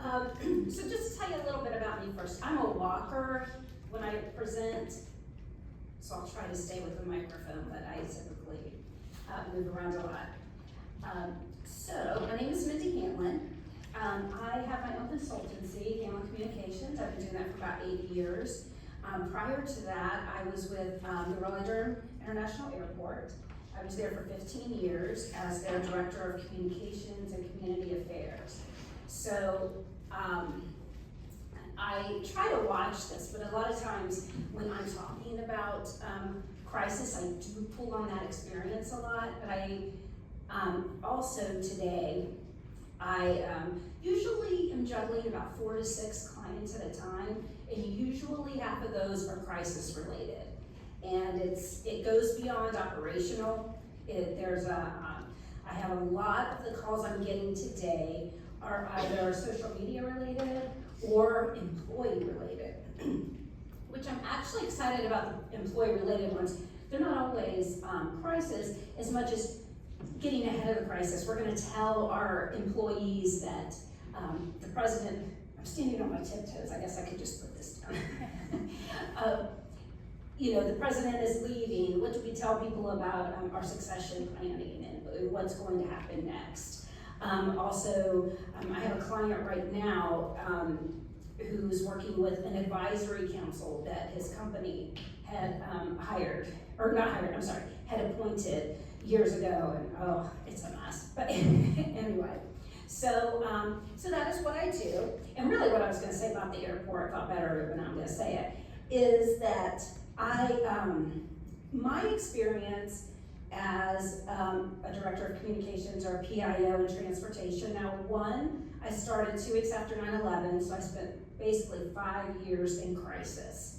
So just to tell you a little bit about me first, I'm a walker when I present, so I'll try to stay with the microphone, but I typically move around a lot. So my name is Mindy Hamlin. I have my own consultancy, Hamlin Communications. I've been doing that for about 8 years. Prior to that, I was with the Raleigh International Airport. I was there for 15 years as their Director of Communications and Community Affairs. So I try to watch this, but a lot of times when I'm talking about crisis, I do pull on that experience a lot. But I also today, I usually am juggling about 4 to 6 clients at a time, and usually half of those are crisis related. And it goes beyond operational. I have a lot of the calls I'm getting today are either social media related or employee related, which I'm actually excited about the employee related ones. They're not always crisis as much as getting ahead of the crisis. We're going to tell our employees that the president, I'm standing on my tiptoes, I guess I could just put this down. The president is leaving. What do we tell people about our succession planning and what's going to happen next? I have a client right now who's working with an advisory council that his company had had appointed years ago, and it's a mess. But anyway, so that is what I do. And really what I was gonna say about the airport, I thought better when I'm gonna say it, is that my experience as a Director of Communications or PIO in transportation. Now, I started 2 weeks after 9/11, so I spent basically 5 years in crisis.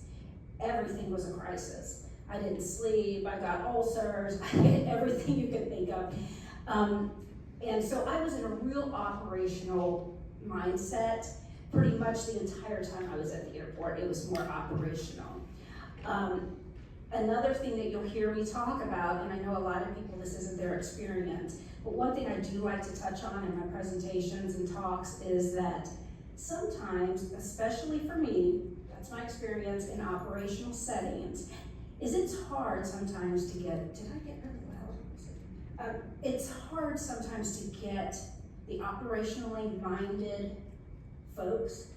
Everything was a crisis. I didn't sleep, I got ulcers, I had everything you could think of. And so I was in a real operational mindset pretty much the entire time I was at the airport. It was more operational. Another thing that you'll hear me talk about, and I know a lot of people, this isn't their experience, but one thing I do like to touch on in my presentations and talks is that sometimes, especially for me, that's my experience in operational settings, is it's hard sometimes to get, did I get really loud? It's hard sometimes to get the operationally minded folks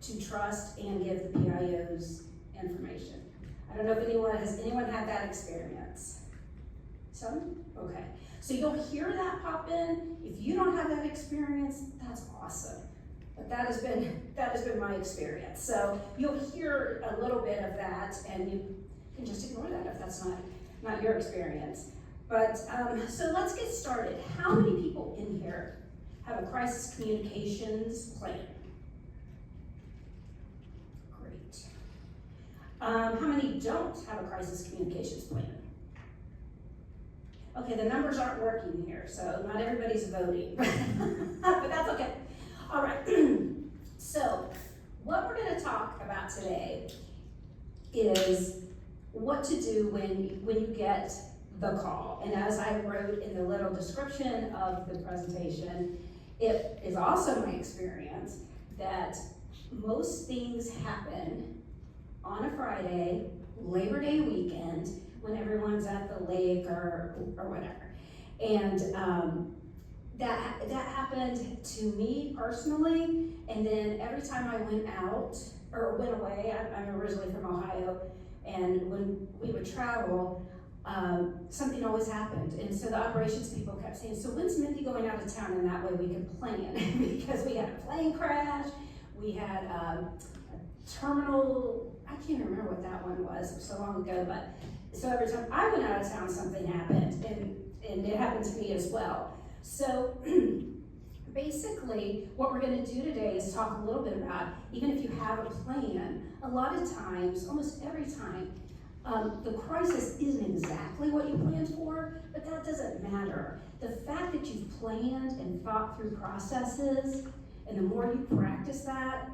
to trust and give the PIOs information. I don't know if anyone had that experience? Some? Okay. So you'll hear that pop in. If you don't have that experience, that's awesome. But that has been my experience. So you'll hear a little bit of that, and you can just ignore that if that's not your experience. But so let's get started. How many people in here have a crisis communications plan? Great. How many don't have a crisis communications plan? Okay, the numbers aren't working here, so not everybody's voting, but that's okay. All right, so what we're gonna talk about today is what to do when you get the call. And as I wrote in the little description of the presentation, it is also my experience that most things happen on a Friday, Labor Day weekend, when everyone's at the lake or whatever. And that happened to me personally, and then every time I went out, or went away, I'm originally from Ohio, and when we would travel, something always happened. And so the operations people kept saying, so when's Mindy going out of town? And that way we could plan, because we had a plane crash, we had a terminal, I can't remember what that one was, it was so long ago, but so every time I went out of town, something happened, and it happened to me as well. So basically, what we're gonna do today is talk a little bit about, even if you have a plan, a lot of times, almost every time, the crisis isn't exactly what you planned for, but that doesn't matter. The fact that you've planned and thought through processes, and the more you practice that,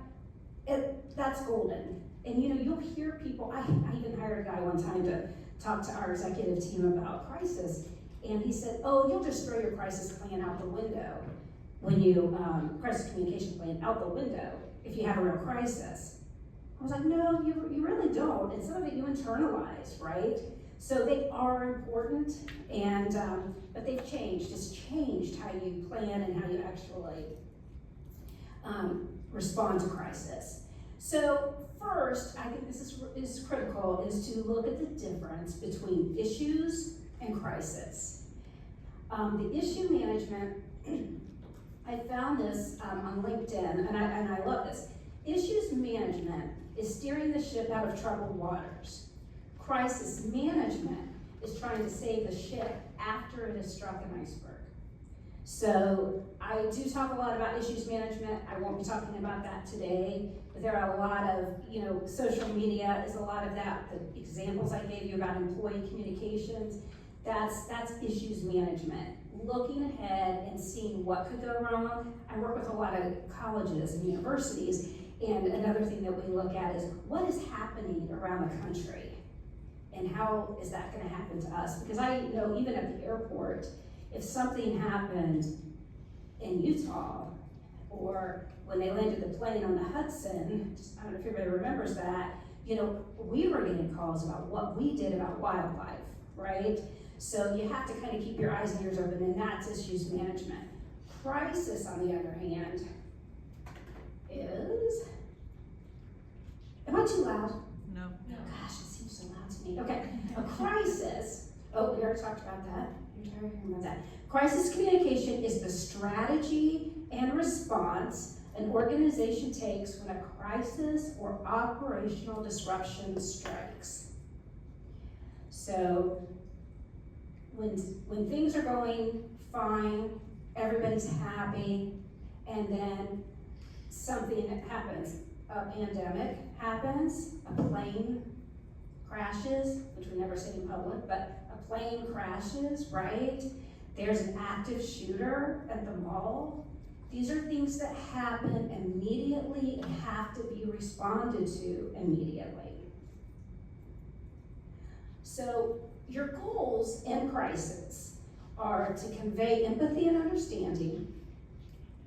that's golden. And you'll hear people, I even hired a guy one time to talk to our executive team about crisis, and he said, oh, you'll just throw your crisis plan out the window. when you, crisis communication plan out the window if you have a real crisis. I was like, no, you really don't, and some of it you internalize, right? So they are important, and but they've changed. It's changed how you plan and how you actually respond to crisis. So first, I think this is critical, is to look at the difference between issues and crisis. The issue management, I found this on LinkedIn, and I love this. Issues management is steering the ship out of troubled waters. Crisis management is trying to save the ship after it has struck an iceberg. So I do talk a lot about issues management. I won't be talking about that today, but there are a lot of, social media is a lot of that. The examples I gave you about employee communications, that's issues management. Looking ahead and seeing what could go wrong. I work with a lot of colleges and universities, and another thing that we look at is what is happening around the country and how is that going to happen to us? Because I know even at the airport, if something happened in Utah, or when they landed the plane on the Hudson, I don't know if everybody remembers that, we were getting calls about what we did about wildlife, right? So you have to kind of keep your eyes and ears open, and that's issues management. Crisis, on the other hand, is, am I too loud? No. Gosh, it seems so loud to me. Okay, a crisis, we already talked about that. You're tired of hearing about that. Crisis communication is the strategy and response an organization takes when a crisis or operational disruption strikes. So, when things are going fine, everybody's happy, and then something happens. A pandemic happens, a plane crashes, which we never say in public, but a plane crashes, right? There's an active shooter at the mall. These are things that happen immediately and have to be responded to immediately. So your goals in crisis are to convey empathy and understanding,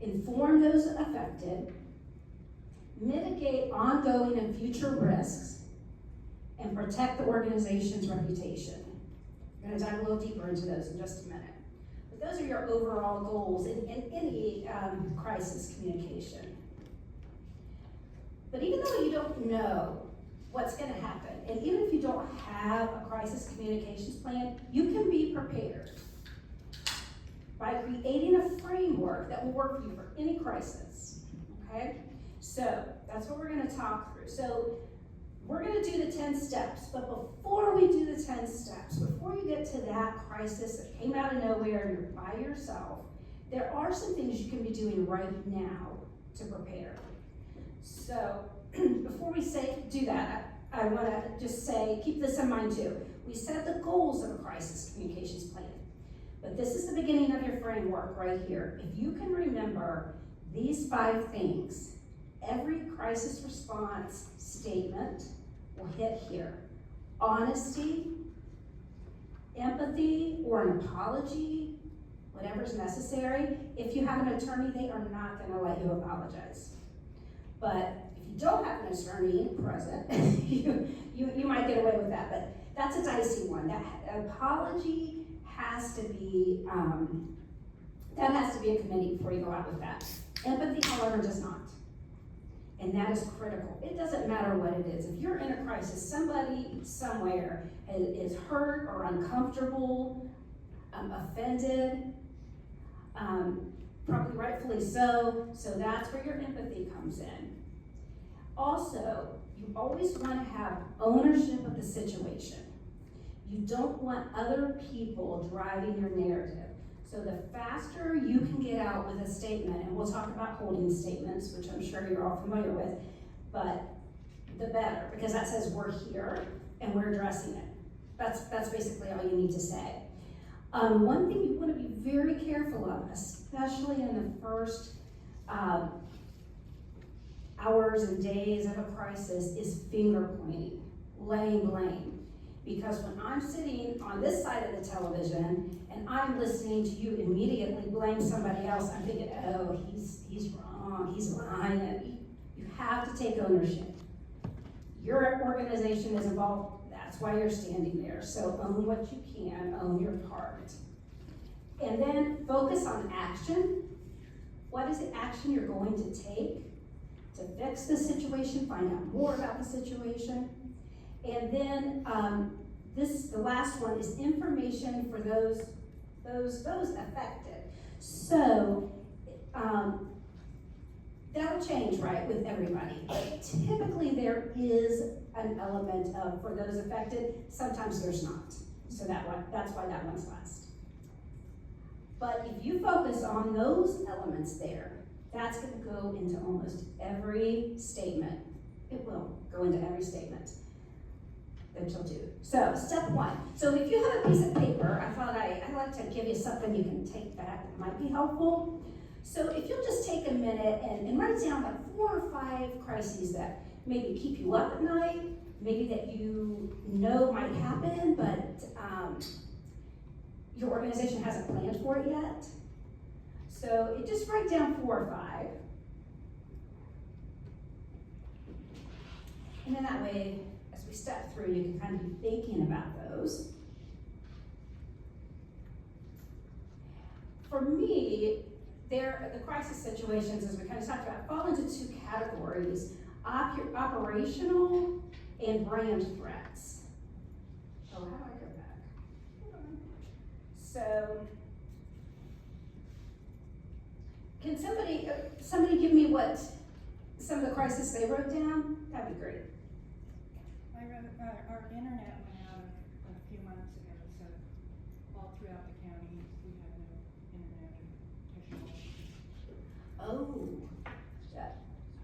inform those affected, mitigate ongoing and future risks, and protect the organization's reputation. I'm going to dive a little deeper into those in just a minute. But those are your overall goals in any crisis communication. But even though you don't know what's going to happen, and even if you don't have a crisis communications plan, you can be prepared by creating a framework that will work for you for any crisis, okay? So that's what we're going to talk through. So we're going to do the 10 steps, but before we do the 10 steps, before you get to that crisis that came out of nowhere and you're by yourself, there are some things you can be doing right now to prepare. So before we do that, I want to just say, keep this in mind too. We set the goals of a crisis communications plan, but this is the beginning of your framework right here. If you can remember these 5 things, every crisis response statement will hit here. Honesty, empathy, or an apology, whatever's necessary. If you have an attorney, they are not going to let you apologize. But if you don't have an attorney present, you might get away with that, but that's a dicey one. That apology has to be, that has to be a committee before you go out with that. Empathy, however, does not. And that is critical. It doesn't matter what it is. If you're in a crisis, somebody somewhere is hurt or uncomfortable, offended, probably rightfully so that's where your empathy comes in. Also, you always want to have ownership of the situation. You don't want other people driving your narrative. So the faster you can get out with a statement, and we'll talk about holding statements, which I'm sure you're all familiar with, but the better, because that says we're here and we're addressing it. That's basically all you need to say. One thing you want to be very careful of, especially in the first hours and days of a crisis, is finger pointing, laying blame. Because when I'm sitting on this side of the television and I'm listening to you immediately blame somebody else, I'm thinking, oh, he's wrong, he's lying. You have to take ownership. Your organization is involved, that's why you're standing there. So own what you can, own your part. And then focus on action. What is the action you're going to take to fix the situation, find out more about the situation? And then the last one is information for those affected. So that'll change, right, with everybody. But typically there is an element of for those affected. Sometimes there's not. So that's why that one's last. But if you focus on those elements there, that's going to go into almost every statement. It will go into every statement that you'll do. So, step one. So if you have a piece of paper, I thought I'd like to give you something you can take back that might be helpful. So if you'll just take a minute and write down like 4 or 5 crises that maybe keep you up at night, maybe that you know might happen, but your organization hasn't planned for it yet. So you just write down 4 or 5. And then that way, as we step through, you can kind of be thinking about those. For me, the crisis situations, as we kind of talked about, fall into 2 categories: operational and brand threats. Oh, how do I go back? Hold on. So, can somebody give me what some of the crises they wrote down? That'd be great. I read our internet went out a few months ago, so all throughout the county we had no internet issues. Oh,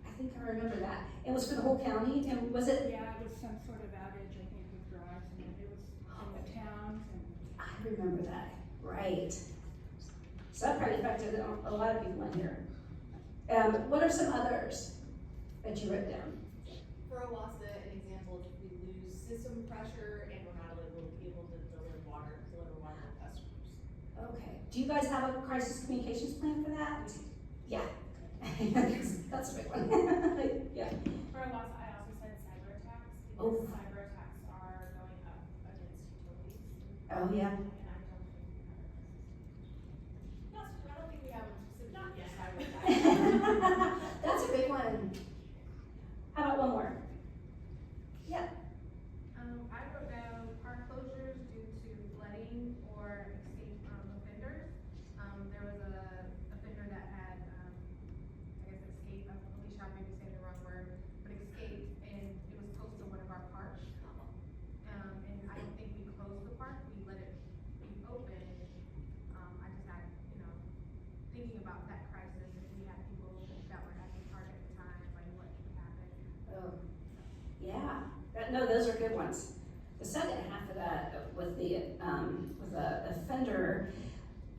I think I remember that. It was for the whole county, and was it? Yeah, it was some sort of outage, I think, with drives, and it was in the towns. And I remember that, right. So that probably affected a lot of people in here. What are some others that you wrote down? For Owassa, an example is if we lose system pressure and we're not able to deliver water to customers. Okay. Do you guys have a crisis communications plan for that? Yeah. That's a big one. Yeah. For Owassa, I also said cyber attacks, because Oh. cyber attacks are going up against utilities. Oh, yeah. And I don't think we have a crisis. I don't think we have a specific cyber attack. That's a big one. How about one more? Yeah. I wrote down park closures due to flooding or escape offenders. There was a offender that had, escape, Alicia, I maybe saying the wrong word, but escaped, and it was close to one of our parks. And I don't think we closed the park, we let it be open. I just had, thinking about that crisis, if we had people that were at the park at the time, like what could happen. Oh, yeah. No, those are good ones. The second half of that with the offender,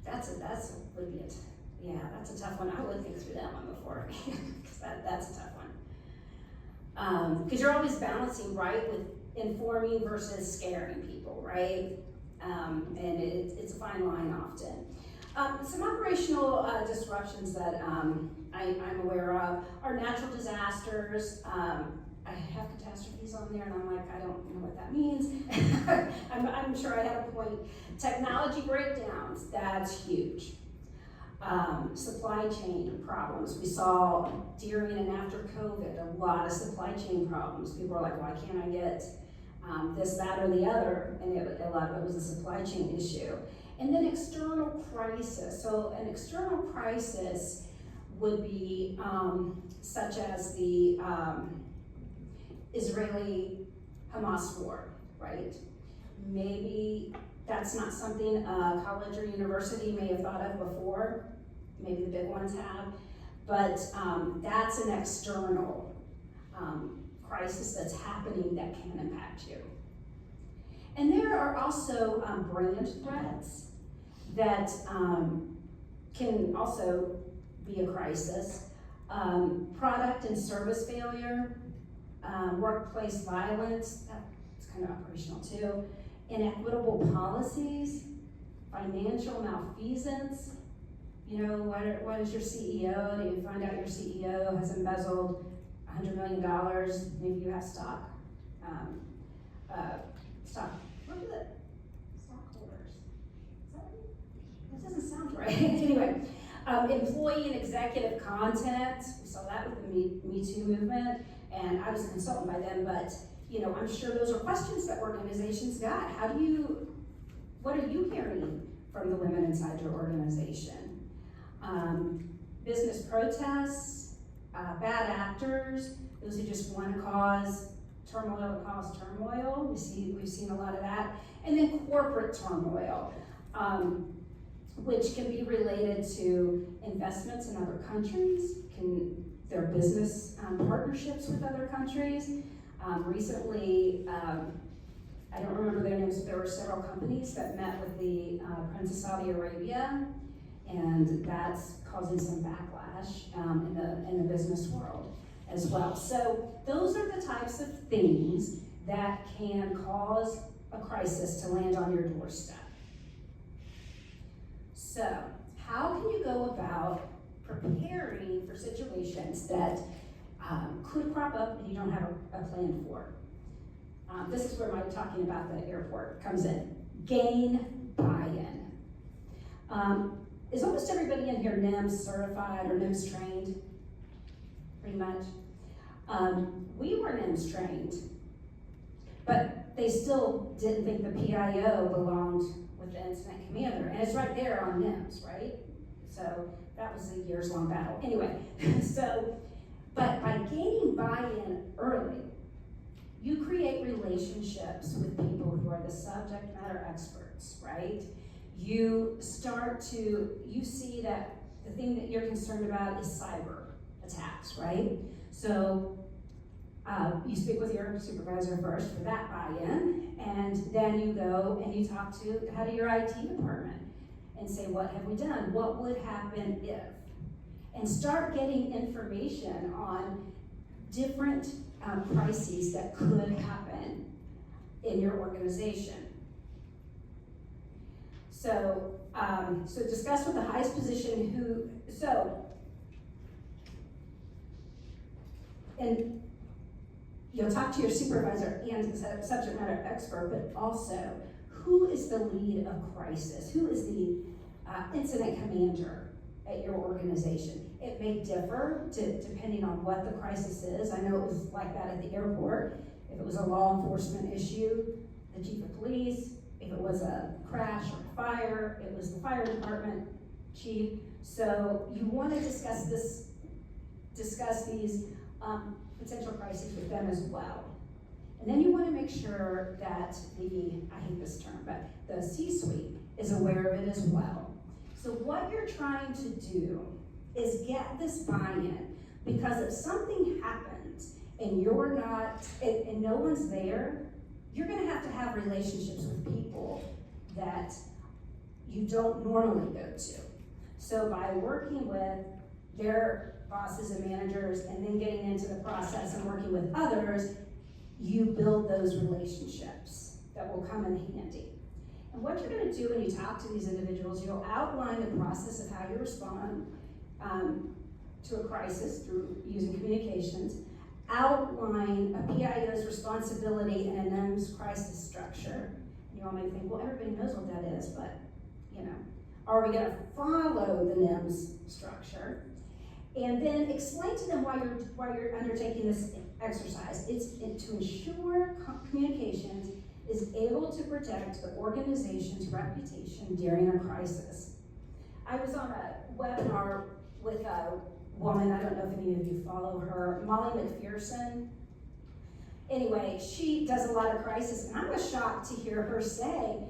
that's a tough one. I would think through that one before, because that's a tough one. Because you're always balancing, right, with informing versus scaring people, right? And it's a fine line often. Some operational disruptions that I'm aware of are natural disasters. I have catastrophes on there, and I'm like, I don't know what that means. I'm sure I have a point. Technology breakdowns, that's huge. Supply chain problems. We saw during and after COVID a lot of supply chain problems. People are like, why can't I get this, that, or the other? And a lot of it was a supply chain issue. And then external crisis. So an external crisis would be such as the Israeli-Hamas war, right? Maybe that's not something a college or university may have thought of before. Maybe the big ones have. But that's an external crisis that's happening that can impact you. And there are also brand threats that can also be a crisis. Product and service failure, workplace violence, that's kind of operational too. Inequitable policies, financial malfeasance. You know, what is your CEO? Do you find out your CEO has embezzled $100 million? Maybe you have stock. What is it? Stockholders. Is that right? That doesn't sound right. Anyway, employee and executive content. We saw that with the Me Too movement, and I was a consultant by then, but you know, I'm sure those are questions that organizations got. What are you hearing from the women inside your organization? Business protests, bad actors, those who just want to cause turmoil to cause turmoil. We've seen a lot of that. And then corporate turmoil, which can be related to investments in other countries, their business partnerships with other countries. Recently, I don't remember their names, but there were several companies that met with the Prince of Saudi Arabia, and that's causing some backlash in the business world as well. So those are the types of things that can cause a crisis to land on your doorstep. So how can you go about preparing for situations that could crop up and you don't have a plan for? This is where my talking about the airport comes in. Gain buy-in. Is almost everybody in here NIMS certified or NIMS trained? Pretty much. We were NIMS trained, but they still didn't think the PIO belonged with the incident commander, and it's right there on NIMS, right? So that was a years-long battle. Anyway, but by gaining buy-in early, you create relationships with people who are the subject matter experts, right? You see that the thing that you're concerned about is cyber attacks, right? So you speak with your supervisor first for that buy-in, and then you go and you talk to the head of your IT department and say, what have we done? What would happen if? And start getting information on different crises that could happen in your organization. So discuss with the highest position and you'll talk to your supervisor and the subject matter expert, but also who is the lead of crisis? Who is the incident commander at your organization? It may differ depending on what the crisis is. I know it was like that at the airport. If it was a law enforcement issue, the chief of police. If it was a crash or fire, it was the fire department chief. So you want to discuss these potential crises with them as well. And then you want to make sure that I hate this term, but the C-suite is aware of it as well. So what you're trying to do is get this buy-in, because if something happens and you're not, and no one's there, you're going to have relationships with people that you don't normally go to. So by working with their bosses and managers and then getting into the process and working with others, you build those relationships that will come in handy. And what you're going to do when you talk to these individuals, you'll outline the process of how you respond to a crisis through using communications, outline a PIO's responsibility in a NIMS crisis structure. You all may think, well, everybody knows what that is, but are we going to follow the NIMS structure? And then explain to them why you're undertaking this exercise. It's to ensure communications is able to protect the organization's reputation during a crisis. I was on a webinar with a woman, I don't know if any of you follow her, Molly McPherson. Anyway, she does a lot of crisis, and I was shocked to hear her say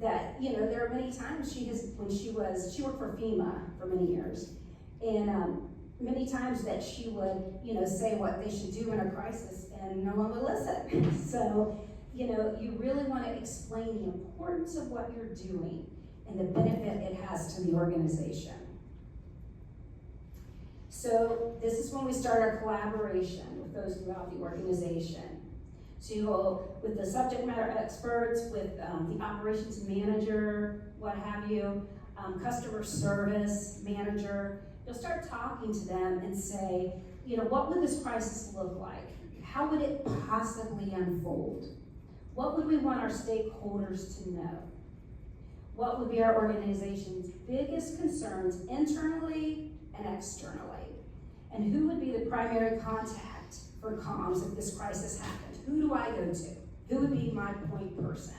that, there are many times she worked for FEMA for many years, and many times that she would, say what they should do in a crisis, and no one would listen. So, you really want to explain the importance of what you're doing and the benefit it has to the organization. So this is when we start our collaboration with those throughout the organization. So you go with the subject matter experts, with the operations manager, what have you, customer service manager. You'll start talking to them and say, you know, what would this crisis look like? How would it possibly unfold? What would we want our stakeholders to know? What would be our organization's biggest concerns internally and externally? And who would be the primary contact for comms if this crisis happened? Who do I go to? Who would be my point person?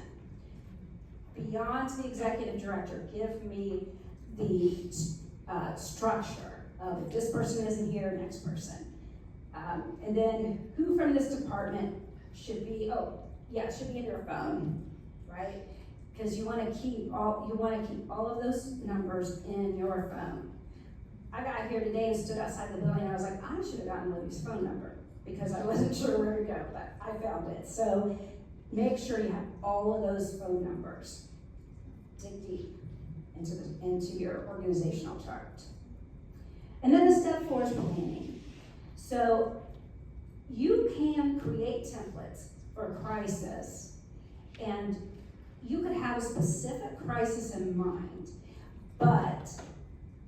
Beyond the executive director, give me the structure of if this person isn't here, next person. And then who from this department should be, it should be in their phone, right? Because you want to keep all of those numbers in your phone. I got here today and stood outside the building and I was like, I should have gotten Libby's phone number because I wasn't sure where to go, but I found it. So make sure you have all of those phone numbers. Dig deep into your organizational chart. And then the step 4 is planning. So you can create templates for a crisis, and you could have a specific crisis in mind, but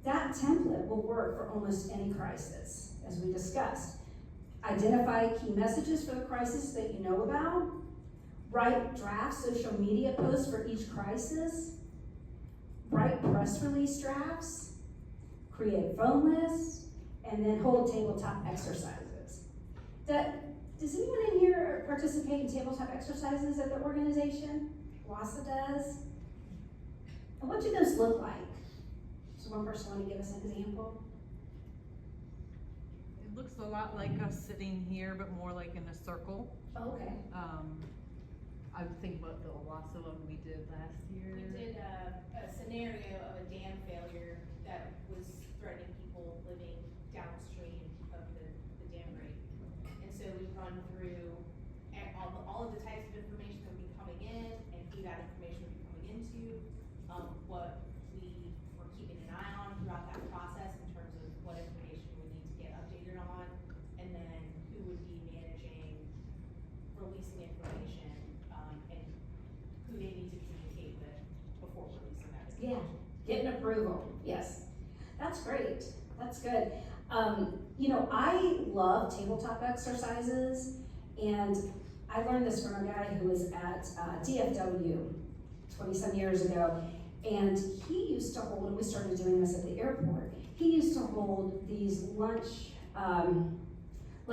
that template will work for almost any crisis, as we discussed. Identify key messages for the crisis that you know about. Write draft social media posts for each crisis. Write press release drafts. Create phone lists. And then hold tabletop exercises. Does anyone in here participate in tabletop exercises at their organization? WASA does. And what do those look like? So one person want to give us an example? It looks a lot like us sitting here, but more like in a circle. Oh, okay. I would think about the WASA one we did last year. We did a scenario of a dam failure that was threatening people living downstream of the dam break. And so we run through all of the types of information that would be coming in and who that information would be coming into, what we were keeping an eye on throughout that process in terms of what information we need to get updated on, and then who would be managing releasing information, and who they need to communicate with before releasing that information. Yeah, getting approval, yes. That's great, that's good. You know, I love tabletop exercises, and I learned this from a guy who was at DFW 20-some years ago, and he used to hold, and we started doing this at the airport, he used to hold these lunch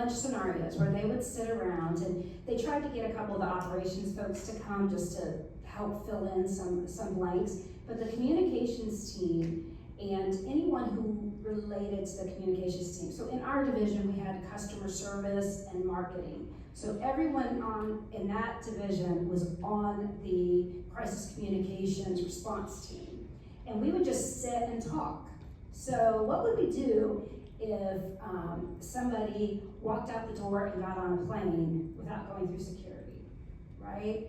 scenarios where they would sit around, and they tried to get a couple of the operations folks to come just to help fill in some blanks, but the communications team and anyone who related to the communications team. So in our division, we had customer service and marketing. So everyone in that division was on the crisis communications response team. And we would just sit and talk. So what would we do if somebody walked out the door and got on a plane without going through security, right?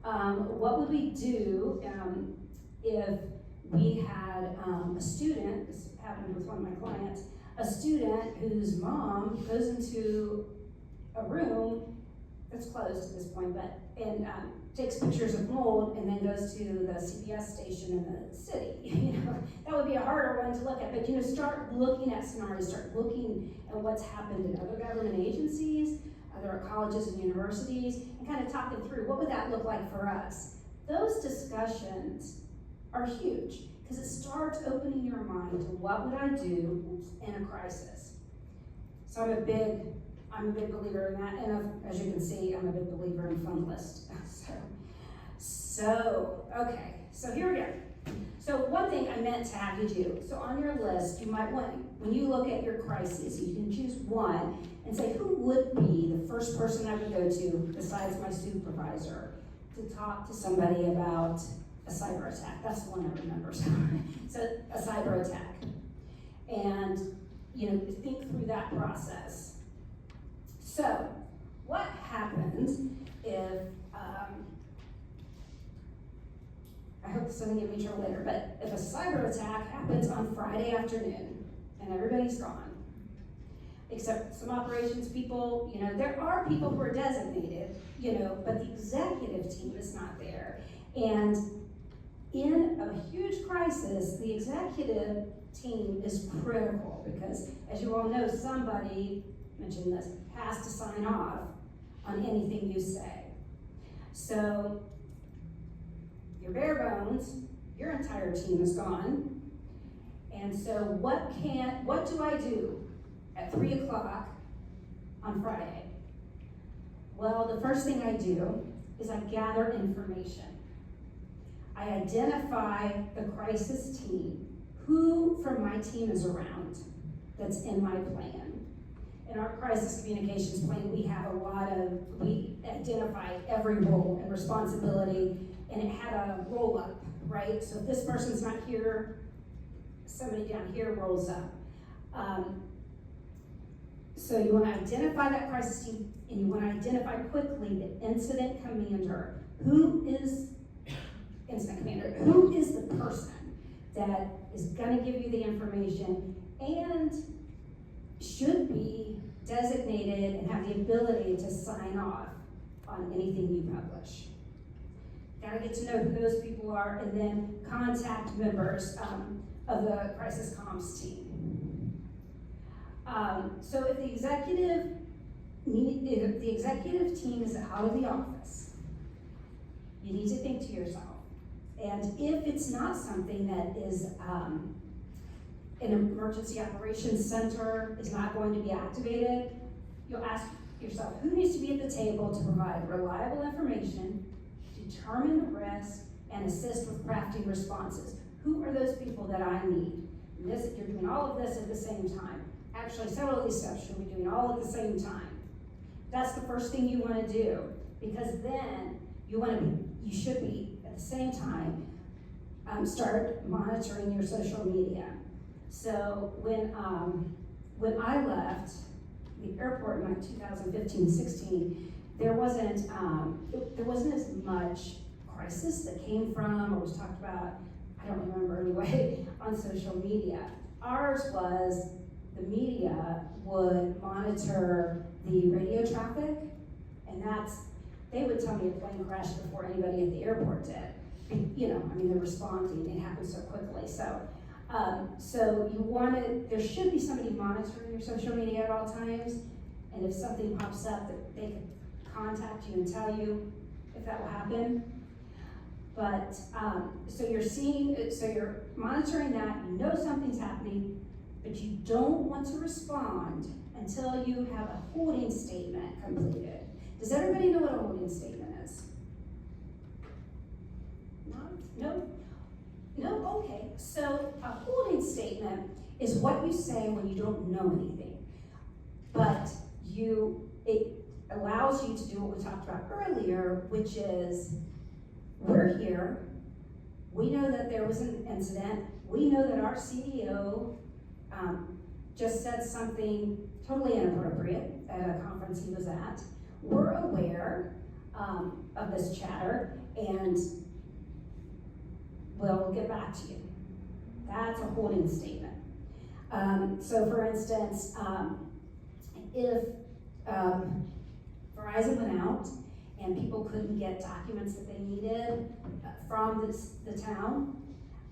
What would we do if we had a student, this happened with one of my clients, a student whose mom goes into a room that's closed at this point, but and takes pictures of mold and then goes to the CPS station in the city. You know, that would be a harder one to look at, but you know, start looking at scenarios, start looking at what's happened in other government agencies, other colleges and universities, and kind of talking through what would that look like for us. Those discussions are huge because it starts opening your mind to what would I do in a crisis. So I'm a big believer in that, and as you can see, I'm a big believer in phone list. So okay, so here we go. So one thing I meant to have you do, so on your list, you might want, when you look at your crises, you can choose one and say, who would be the first person I would go to besides my supervisor to talk to somebody about a cyber attack. That's the one I remember. So a cyber attack. And you know, think through that process. So what happens if, I hope this doesn't give me trouble later, but if a cyber attack happens on Friday afternoon and everybody's gone, except some operations people, you know, there are people who are designated, you know, but the executive team is not there. And in a huge crisis, the executive team is critical because, as you all know, somebody, mentioned this, has to sign off on anything you say. So, your bare bones, your entire team is gone. And so what do I do at 3 o'clock on Friday? Well, the first thing I do is I gather information. I identify the crisis team, who from my team is around that's in my plan. In our crisis communications plan, we identified every role and responsibility, and it had a roll up, right? So if this person's not here, somebody down here rolls up. So you want to identify that crisis team, and you want to identify quickly the incident commander. Who is the person that is going to give you the information and should be designated and have the ability to sign off on anything you publish? Got to get to know who those people are, and then contact members of the crisis comms team. So if the executive team is out of the office, you need to think to yourself. And if it's not something that is an emergency operations center is not going to be activated, you'll ask yourself, who needs to be at the table to provide reliable information, determine the risk, and assist with crafting responses? Who are those people that I need? And you're doing all of this at the same time. Actually, several of these steps you'll be doing all at the same time. That's the first thing you want to do, because then you should be at the same time start monitoring your social media. So when I left the airport in like 2015-16, there wasn't as much crisis that came from or was talked about, I don't remember anyway, on social media. Ours was the media would monitor the radio traffic, and they would tell me a plane crashed before anybody at the airport did. You know, I mean, they're responding, it happened so quickly. So there should be somebody monitoring your social media at all times, and if something pops up, that they can contact you and tell you if that will happen. But, so you're monitoring that, you know something's happening, but you don't want to respond until you have a holding statement completed. Does everybody know what a holding statement is? No? Okay. So a holding statement is what you say when you don't know anything. But it allows you to do what we talked about earlier, which is, we're here, we know that there was an incident, we know that our CEO just said something totally inappropriate at a conference he was at. We're aware of this chatter, and we'll get back to you. That's a holding statement. So for instance, if Verizon went out and people couldn't get documents that they needed from the town,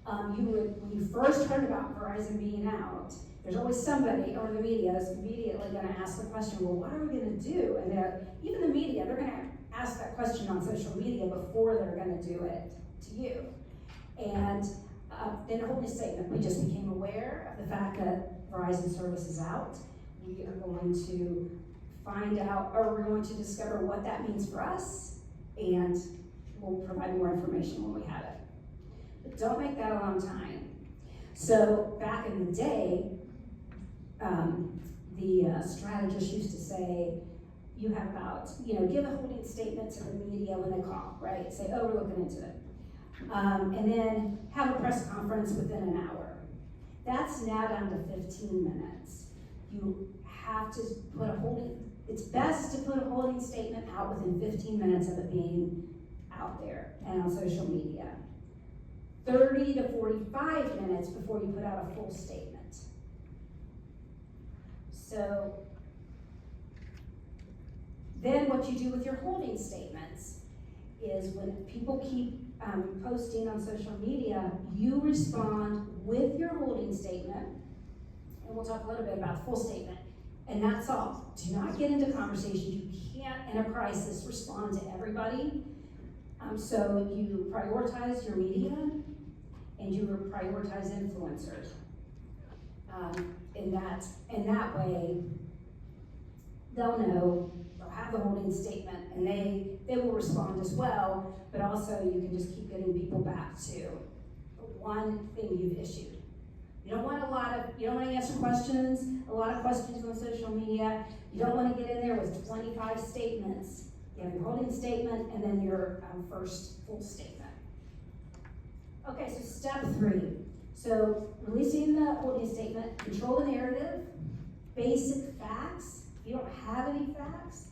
when you first heard about Verizon being out, there's always somebody, or the media is immediately going to ask the question, well, what are we going to do? And even the media, they're going to ask that question on social media before they're going to do it to you. And then a holding statement, we just became aware of the fact that Verizon service is out. We are going to find out, or we're going to discover what that means for us, and we'll provide more information when we have it. But don't make that a long time. So back in the day, the strategist used to say, you have about, give a holding statement to the media when they call, right? Say, oh, we're looking into it. And then have a press conference within an hour. That's now down to 15 minutes. You have to put it's best to put a holding statement out within 15 minutes of it being out there and on social media. 30 to 45 minutes before you put out a full statement. So Then what you do with your holding statements is when people keep posting on social media, you respond with your holding statement, and we'll talk a little bit about the full statement, and that's all. Do not get into conversations. You can't, in a crisis, respond to everybody. So you prioritize your media, and you prioritize influencers. In that way, they'll know, they'll have the holding statement, and they will respond as well, but also you can just keep getting people back to the one thing you've issued. You don't want to answer questions, a lot of questions on social media. You don't want to get in there with 25 statements. You have your holding statement and then your first full statement. Okay, so step 3. So releasing the holding statement, control the narrative, basic facts. If you don't have any facts,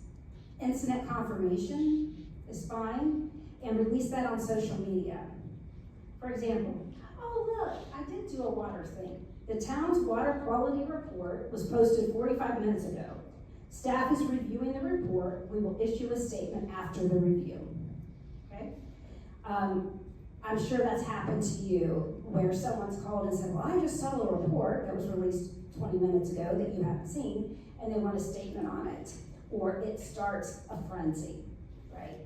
incident confirmation is fine, and release that on social media. For example, oh look, I did do a water thing. The town's water quality report was posted 45 minutes ago. Staff is reviewing the report. We will issue a statement after the review. Okay? I'm sure that's happened to you, where someone's called and said, well, I just saw a report that was released 20 minutes ago that you haven't seen, and they want a statement on it. Or it starts a frenzy, right?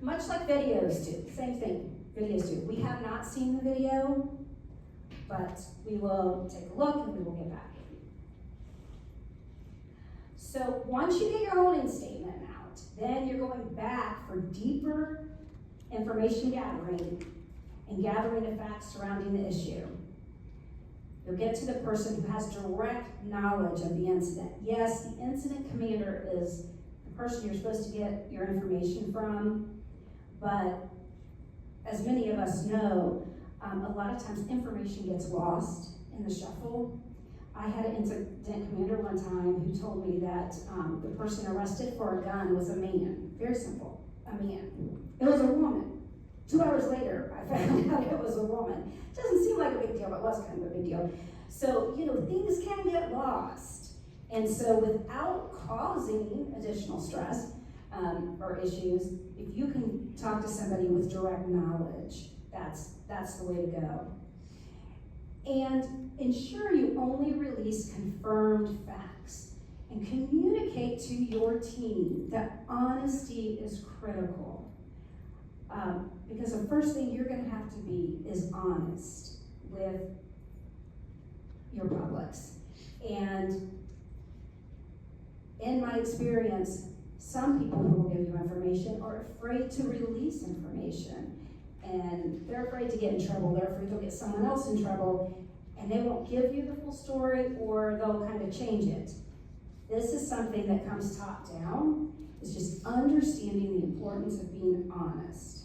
Much like videos do, same thing, videos do. We have not seen the video, but we will take a look and we will get back with you. So once you get your holding statement out, then you're going back for deeper information gathering and gathering the facts surrounding the issue. You'll get to the person who has direct knowledge of the incident. Yes, the incident commander is the person you're supposed to get your information from, but as many of us know, a lot of times information gets lost in the shuffle. I had an incident commander one time who told me that the person arrested for a gun was a man. Very simple, a man. It was a woman. 2 hours later, I found out it was a woman. Doesn't seem like a big deal, but it was kind of a big deal. So, things can get lost. And so without causing additional stress or issues, if you can talk to somebody with direct knowledge, that's the way to go. And ensure you only release confirmed facts and communicate to your team that honesty is critical. Because the first thing you're going to have to be is honest with your publics. And in my experience, some people who will give you information are afraid to release information. And they're afraid to get in trouble. They're afraid they'll get someone else in trouble, and they won't give you the full story, or they'll kind of change it. This is something that comes top down. It's just understanding the importance of being honest.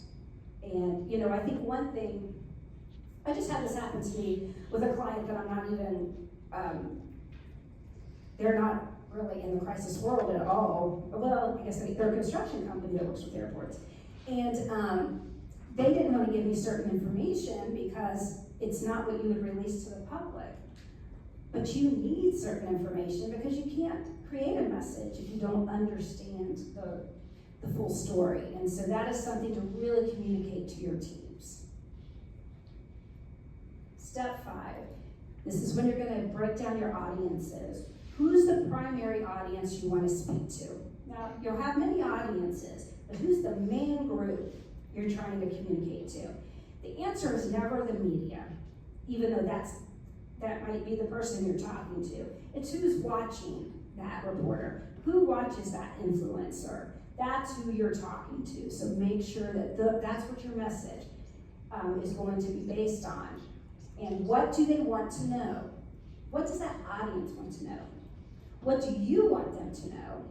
And, I think one thing, I just had this happen to me with a client that I'm not even, they're not really in the crisis world at all. Well, I guess they're a construction company that works with airports. And they didn't want to give me certain information because it's not what you would release to the public. But you need certain information because you can't create a message if you don't understand the full story. And so that is something to really communicate to your teams. Step 5, this is when you're going to break down your audiences. Who's the primary audience you want to speak to? Now, you'll have many audiences, but who's the main group you're trying to communicate to? The answer is never the media, even though that might be the person you're talking to. It's who's watching that reporter, who watches that influencer. That's who you're talking to. So make sure that that's what your message is going to be based on. And what do they want to know? What does that audience want to know? What do you want them to know?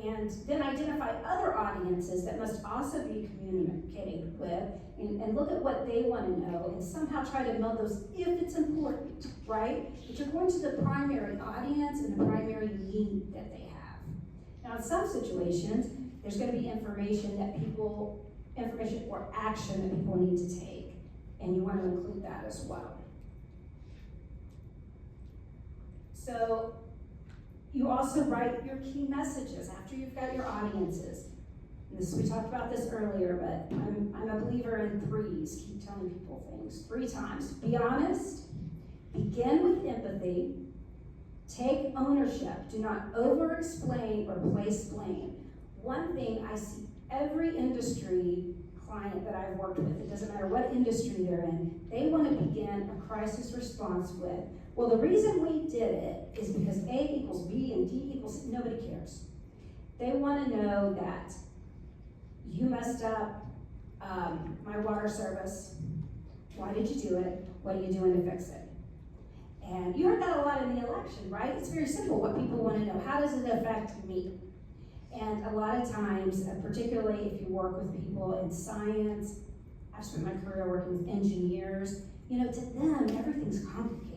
And then identify other audiences that must also be communicating with, and look at what they want to know, and somehow try to meld those if it's important, right? But you're going to the primary audience and the primary need that they have. Now, in some situations, there's going to be information or action that people need to take, and you want to include that as well. So, You also write your key messages after you've got your audiences. And this, we talked about this earlier, but I'm a believer in threes. Keep telling people things 3 times. Be honest, begin with empathy, take ownership, do not over-explain or place blame. One thing I see every industry client that I've worked with, it doesn't matter what industry they're in, they want to begin a crisis response with, well, the reason we did it is because A equals B and D equals, nobody cares. They want to know that you messed up my water service. Why did you do it? What are you doing to fix it? And you heard that a lot in the election, right? It's very simple what people want to know. How does it affect me? And a lot of times, particularly if you work with people in science, I've spent my career working with engineers, you know, to them, everything's complicated.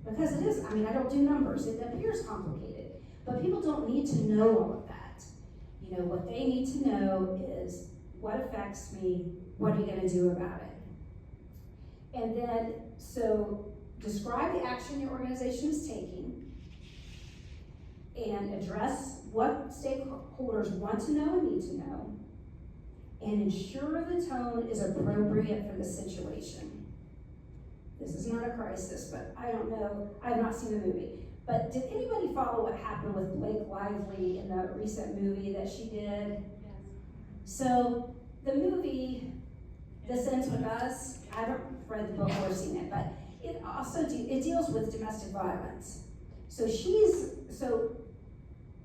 Because it is, I mean, I don't do numbers, it appears complicated. But people don't need to know all of that. You know, what they need to know is what affects me, what are you gonna do about it? And then, so describe the action your organization is taking and address what stakeholders want to know and need to know, and ensure the tone is appropriate for the situation. This is not a crisis, but I don't know, I have not seen the movie. But did anybody follow what happened with Blake Lively in the recent movie that she did? Yes. So the movie, This Ends With Us, I haven't read the book or seen it, but it also it deals with domestic violence. So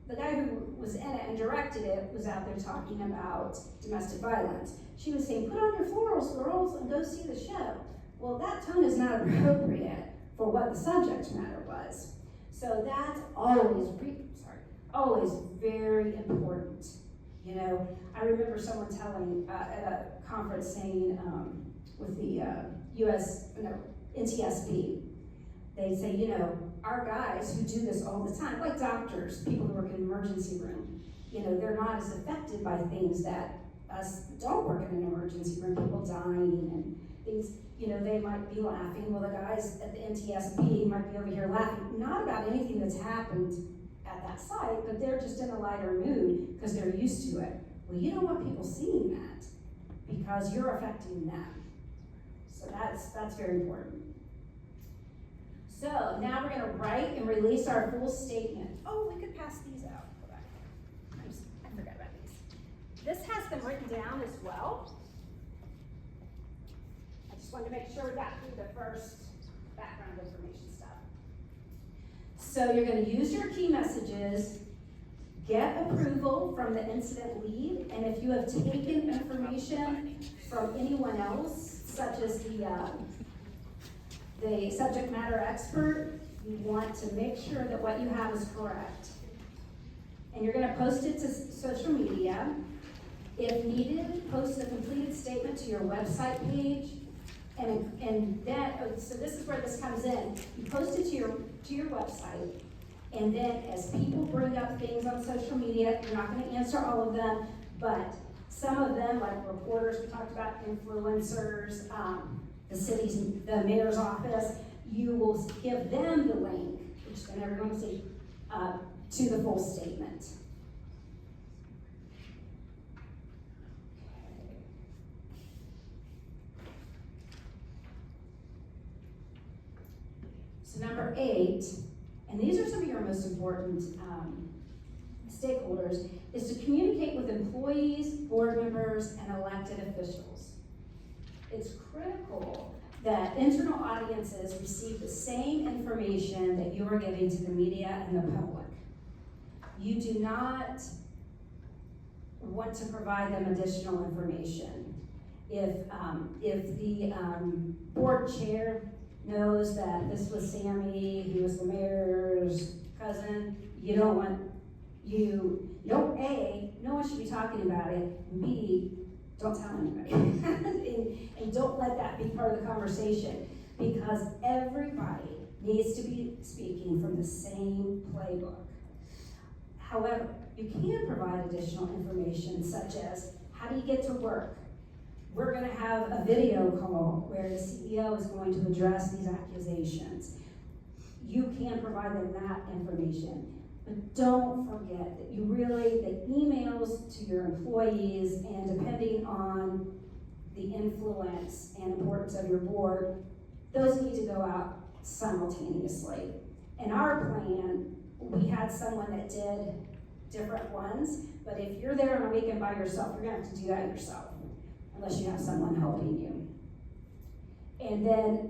the guy who was in it and directed it was out there talking about domestic violence. She was saying, put on your florals, girls, and go see the show. Well, that tone is not appropriate for what the subject matter was. So that's always very important. You know, I remember someone telling at a conference saying with the NTSB, they say, you know, our guys who do this all the time, like doctors, people who work in an emergency room, you know, they're not as affected by things that us don't work in an emergency room, people dying and things, you know, they might be laughing. Well, the guys at the NTSB might be over here laughing, not about anything that's happened at that site, but they're just in a lighter mood because they're used to it. Well, you don't want people seeing that because you're affecting them. So that's very important. So now we're going to write and release our full statement. Oh, we could pass these out. Hold on. I forgot about these. This has them written down as well. I just wanted to make sure we got through the first background information stuff. So you're going to use your key messages, get approval from the incident lead, and if you have taken information from anyone else, such as the subject matter expert, you want to make sure that what you have is correct. And you're going to post it to social media. If needed, post the completed statement to your website page. And then, so this is where this comes in. You post it to your website, and then as people bring up things on social media, you're not going to answer all of them, but some of them, like reporters, we talked about influencers, the mayor's office, you will give them the link, which then everyone will see, to the full statement. So number 8, and these are some of your most important stakeholders, is to communicate with employees, board members, and elected officials. It's critical that internal audiences receive the same information that you are giving to the media and the public. You do not want to provide them additional information. If the board chair knows that this was Sammy, he was the mayor's cousin, no one should be talking about it, and B, don't tell anybody. and don't let that be part of the conversation, because everybody needs to be speaking from the same playbook. However, you can provide additional information, such as, how do you get to work? We're going to have a video call where the CEO is going to address these accusations. You can provide them that information, But don't forget that the emails to your employees, and depending on the influence and importance of your board, those need to go out simultaneously. In our plan, we had someone that did different ones, but if you're there on a weekend by yourself, you're gonna have to do that yourself, unless you have someone helping you. And then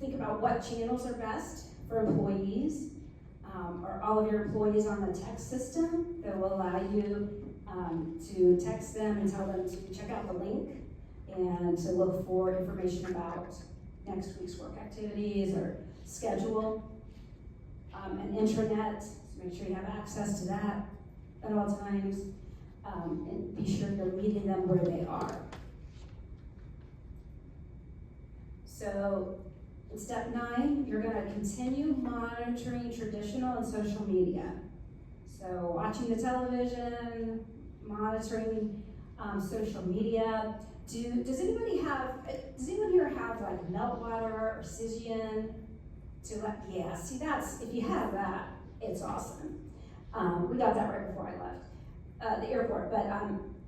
think about what channels are best for employees. Are all of your employees on the text system that will allow you to text them and tell them to check out the link and to look for information about next week's work activities or schedule? An intranet, so make sure you have access to that at all times, and be sure you're meeting them where they are. So in step 9, you're going to continue monitoring traditional and social media. So watching the television, monitoring social media. Does anyone here have like Meltwater or Cysian? Yeah, see that's, if you have that, it's awesome. We got that right before I left the airport, but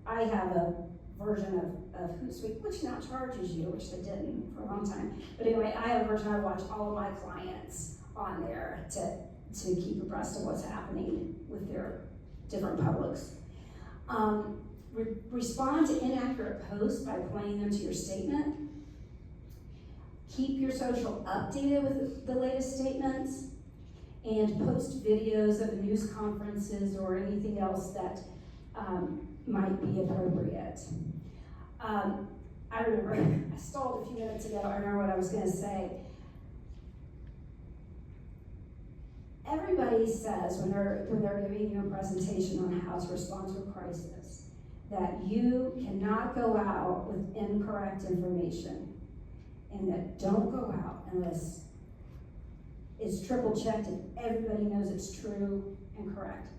I have a version of Hootsuite, which now charges you, which they didn't for a long time. But anyway, I have a version I watch all of my clients on there to keep abreast of what's happening with their different publics. Respond to inaccurate posts by pointing them to your statement. Keep your social updated with the latest statements, and post videos of news conferences or anything else that might be appropriate. I remember, I stalled a few minutes ago, I remember what I was going to say. Everybody says when they're giving you a presentation on how to respond to a crisis, that you cannot go out with incorrect information, and that don't go out unless it's triple checked and everybody knows it's true and correct.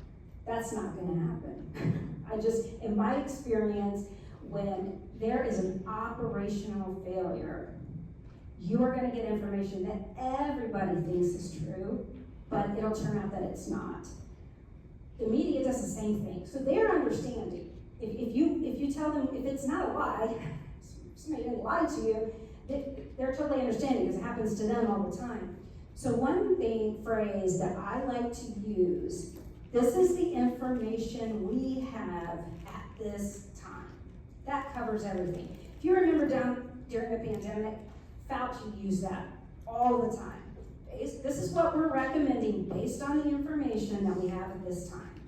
That's not going to happen. In my experience, when there is an operational failure, you are going to get information that everybody thinks is true, but it'll turn out that it's not. The media does the same thing, so they're understanding. If you tell them, if it's not a lie, somebody didn't lie to you, they're totally understanding because it happens to them all the time. So one phrase that I like to use, this is the information we have at this time. That covers everything. If you remember during the pandemic, Fauci used that all the time. This is what we're recommending based on the information that we have at this time.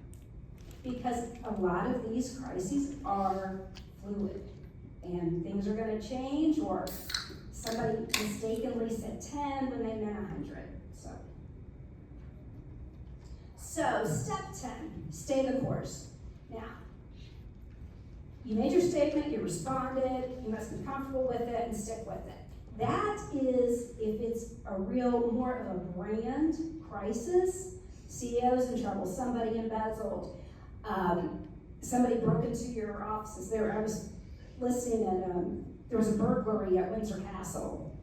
Because a lot of these crises are fluid and things are going to change, or somebody mistakenly said 10 when they meant 100. So step 10, stay the course. Now, you made your statement, you responded, you must be comfortable with it and stick with it. That is if it's more of a brand crisis, CEO's in trouble, somebody embezzled, somebody broke into your offices. I was listening and there was a burglary at Windsor Castle.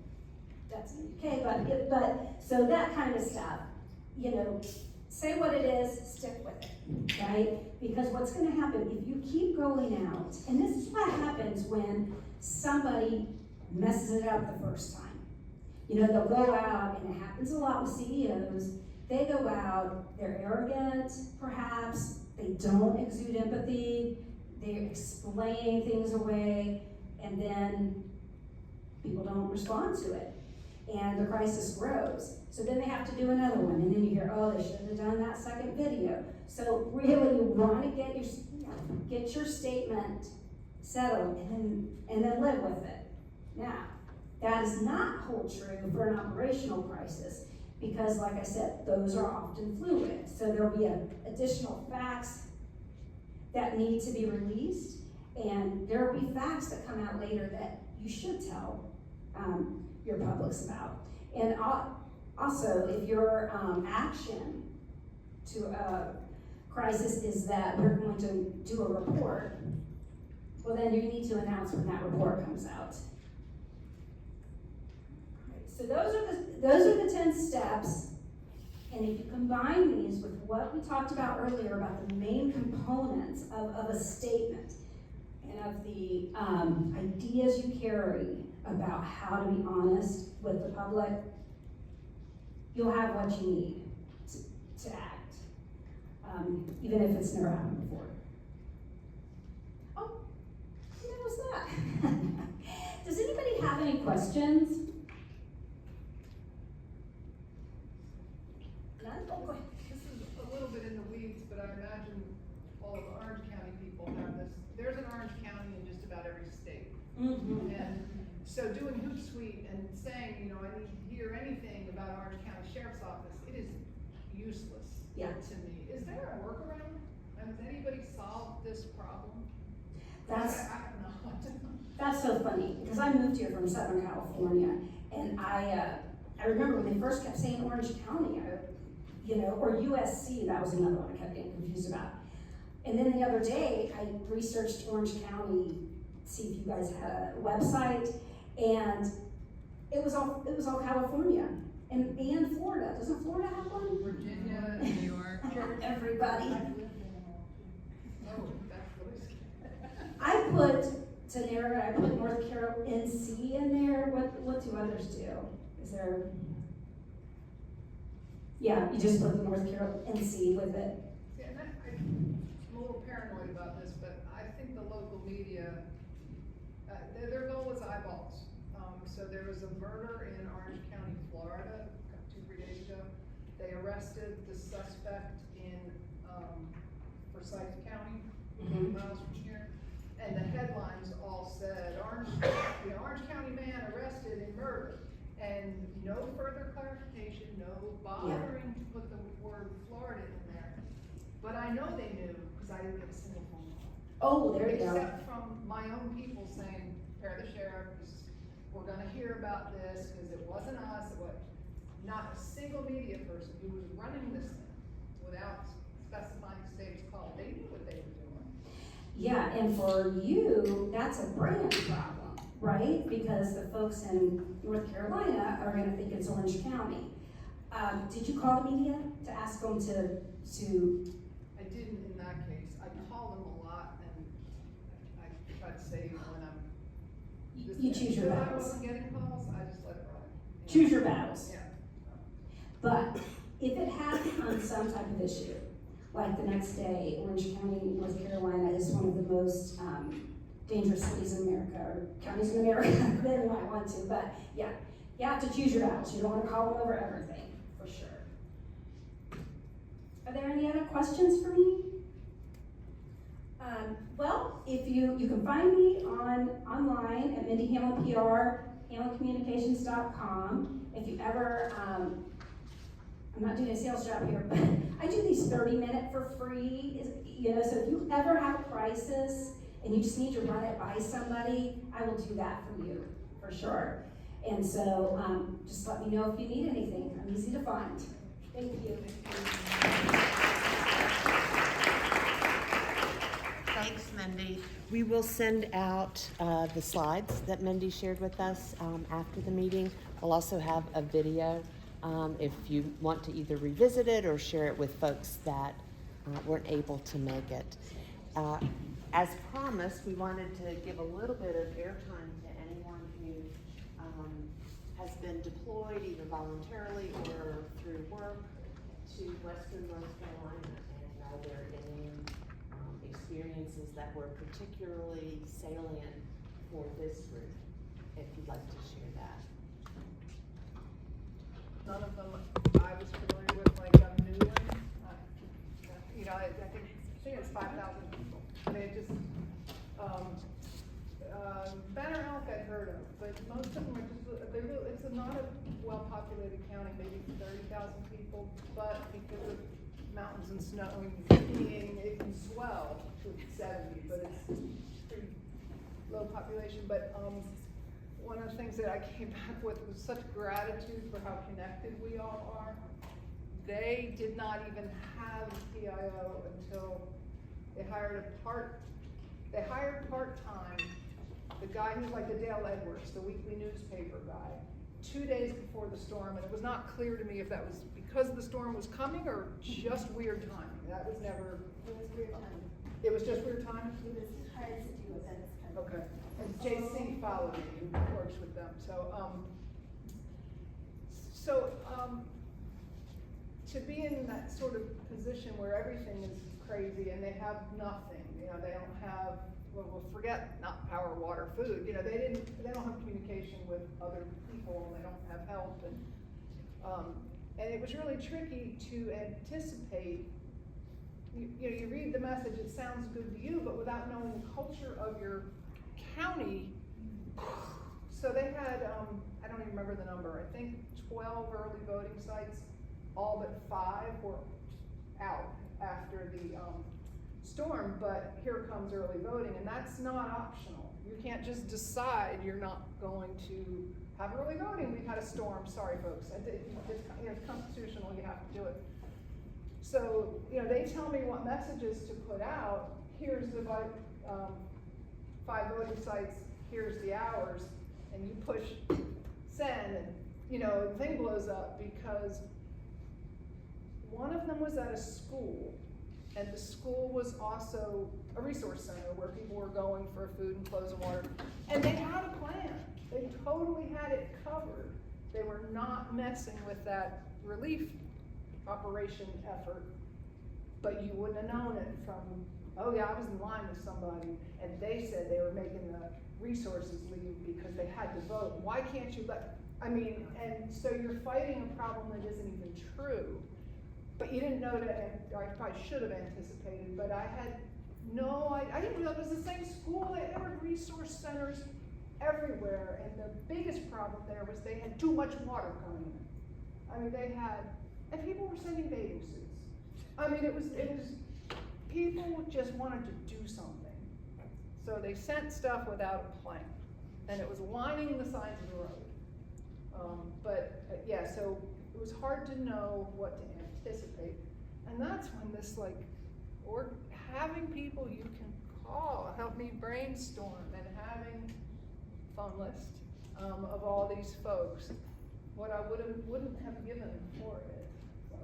That's in the UK, but so that kind of stuff, say what it is, stick with it, right? Because what's going to happen if you keep going out, and this is what happens when somebody messes it up the first time. They'll go out, and it happens a lot with CEOs. They go out, they're arrogant, perhaps, they don't exude empathy, they're explaining things away, and then people don't respond to it. And the crisis grows. So then they have to do another one, and then you hear, oh, they shouldn't have done that second video. So really, you want to get your statement settled, and then live with it. Now, that does not hold true for an operational crisis, because like I said, those are often fluid. So there'll be additional facts that need to be released, and there will be facts that come out later that you should tell your publics about. And also, if your action to a crisis is that we're going to do a report, well then you need to announce when that report comes out. So those are the 10 steps And if you combine these with what we talked about earlier about the main components of a statement and of the ideas you carry about how to be honest with the public, you'll have what you need to act, even if it's never happened before. Oh, who knows that? Does anybody have any questions? None? Oh, go ahead. This is a little bit in the weeds, but I imagine all of the Orange County people have this. There's an Orange County in just about every state. Mm-hmm. And so doing Hootsuite and saying, you know, I need to hear anything about Orange County Sheriff's Office, it is useless to me. Is there a workaround? Has anybody solved this problem? I don't know. That's so funny, because I moved here from Southern California, and I remember when they first kept saying Orange County, or USC, that was another one I kept getting confused about. And then the other day, I researched Orange County, see if you guys had a website, and it was all California, and Florida. Doesn't Florida have one? Virginia, New York. Everybody. Oh, that's really scary. I put Tenera, I put North Carolina NC in there. What do others do? Is there? Yeah, you just put the North Carolina NC with it. Yeah, and I'm a little paranoid about this, but I think the local media, their goal was eyeballs. So there was a murder in Orange County, Florida, 2-3 days ago. They arrested the suspect in Forsyth County, 80 miles from here. And the headlines all said, Orange County man arrested in murder. And no further clarification, no bothering to put the word Florida in there. But I know they knew, because I didn't get a single phone call. Oh, there you go. Except from my own people saying, prepare the sheriff, we're gonna hear about this, because it wasn't us, it was not a single media person who was running this thing without specifying state's call. They knew what they were doing. Yeah, and for you, that's a brand problem, right? Because the folks in North Carolina are gonna think it's Orange County. Did you call the media to ask them to? I didn't in that case. I call them a lot, and I try to say when I'm. You choose your I battles. wasn't getting calls, I just let it ride. Choose your battles. Yeah. But if it happened on some type of issue, like the next day, Orange County, North Carolina is one of the most dangerous cities in America, or counties in America, then you might want to, but yeah, you have to choose your battles. You don't want to call them over everything, for sure. Are there any other questions for me? Well, if you can find me online at Mindy Hamlin PR, HamlinCommunications.com. If you ever, I'm not doing a sales job here, but I do these 30-minute for free, so if you ever have a crisis and you just need to run it by somebody, I will do that for you, for sure. And so just let me know if you need anything. I'm easy to find. Thank you. Thanks, Mindy. We will send out the slides that Mindy shared with us after the meeting. We'll also have a video if you want to either revisit it or share it with folks that weren't able to make it. As promised, we wanted to give a little bit of airtime to anyone who has been deployed either voluntarily or through work to Western North Carolina, and are there any experiences that were particularly salient for this group, if you'd like to share that. None of them I was familiar with, like Newland. I think it's 5,000 people. They just, Banner Elk I'd heard of, but most of them are just, it's not a well-populated county, maybe 30,000 people, but because of mountains and snow and skiing, it can swell to 70, but it's pretty low population. But one of the things that I came back with was such gratitude for how connected we all are. They did not even have a PIO until they hired part-time, the guy who's like the Dale Edwards, the weekly newspaper guy, 2 days before the storm, and it was not clear to me if that was because the storm was coming or just weird timing. That was never, It was weird timing. it was just weird timing? It was hard to do events kind of. Okay, and JC followed me, who works with them, to be in that sort of position where everything is crazy and they have nothing, you know, they don't have, well, forget not power, water, food, you know, they don't have communication with other people, and they don't have help, and it was really tricky to anticipate. You know, you read the message, it sounds good to you, but without knowing the culture of your county. So they had, I don't even remember the number, I think 12 early voting sites, all but 5 were out after the storm, but here comes early voting, and that's not optional. You can't just decide you're not going to have early voting. We've had a storm, sorry folks. It's constitutional, you have to do it. So, you know, they tell me what messages to put out. Here's the 5 voting sites, here's the hours, and you push send, and, you know, the thing blows up because one of them was at a school, and the school was also a resource center where people were going for food and clothes and water, and they had a plan. They totally had it covered. They were not messing with that relief operation effort, but you wouldn't have known it from, oh yeah, I was in line with somebody, and they said they were making the resources leave because they had to vote. Why can't you let, I mean, and so you're fighting a problem that isn't even true. But you didn't know that, or I probably should have anticipated, but I had no, I didn't realize it was the same school. There were resource centers everywhere, and the biggest problem there was they had too much water coming in. I mean, they had, and people were sending bathing suits. I mean, it was, people just wanted to do something. So they sent stuff without a plan, and it was lining the sides of the road. Yeah, so it was hard to know what to anticipate, and that's when this or having people you can call, help me brainstorm, and having phone list of all these folks, what I wouldn't have given for it. So,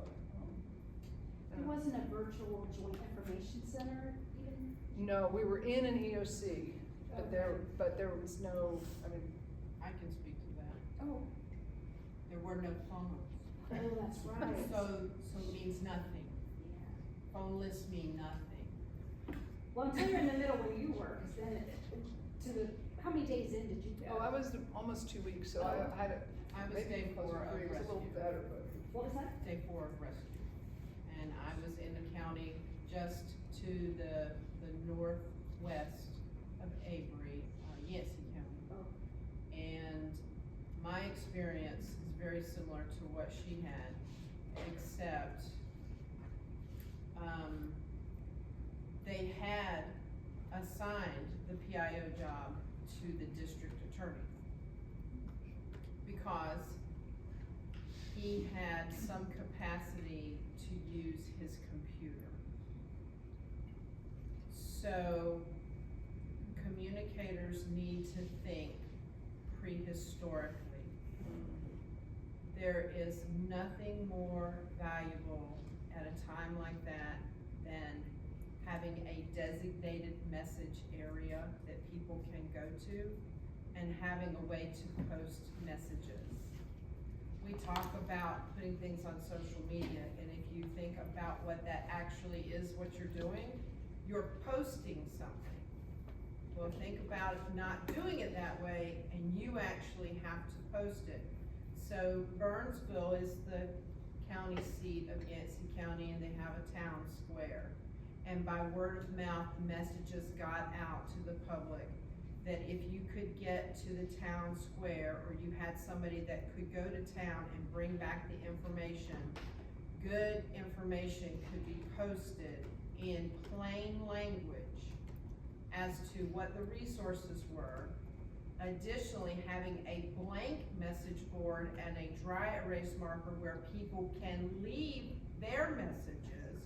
It wasn't a virtual joint information center even? no, we were in an EOC, but there was no, I mean, I can speak to that. Oh, There were no phones. oh, that's right. So it means nothing. Yeah. Phone lists mean nothing. Well, until you're in the middle where you were, cause then how many days in did you go? oh, I was almost 2 weeks, so I had it. I was maybe day 4 of closer to 3, it was a little rescue. better, but. What was that? Day 4 of rescue. And I was in the county just to the northwest of Avery, Yancey County. Oh. And my experience is very similar to what she had, except they had assigned the PIO job to the district attorney because he had some capacity to use his computer. So communicators need to think prehistorically. There is nothing more valuable at a time like that than having a designated message area that people can go to and having a way to post messages. We talk about putting things on social media, and if you think about what that actually is, what you're doing, you're posting something. Well, think about not doing it that way, and you actually have to post it. So Burnsville is the county seat of Yancey County, and they have a town square. And by word of mouth, messages got out to the public that if you could get to the town square, or you had somebody that could go to town and bring back the information, good information could be posted in plain language as to what the resources were. Additionally, having a blank message board and a dry erase marker where people can leave their messages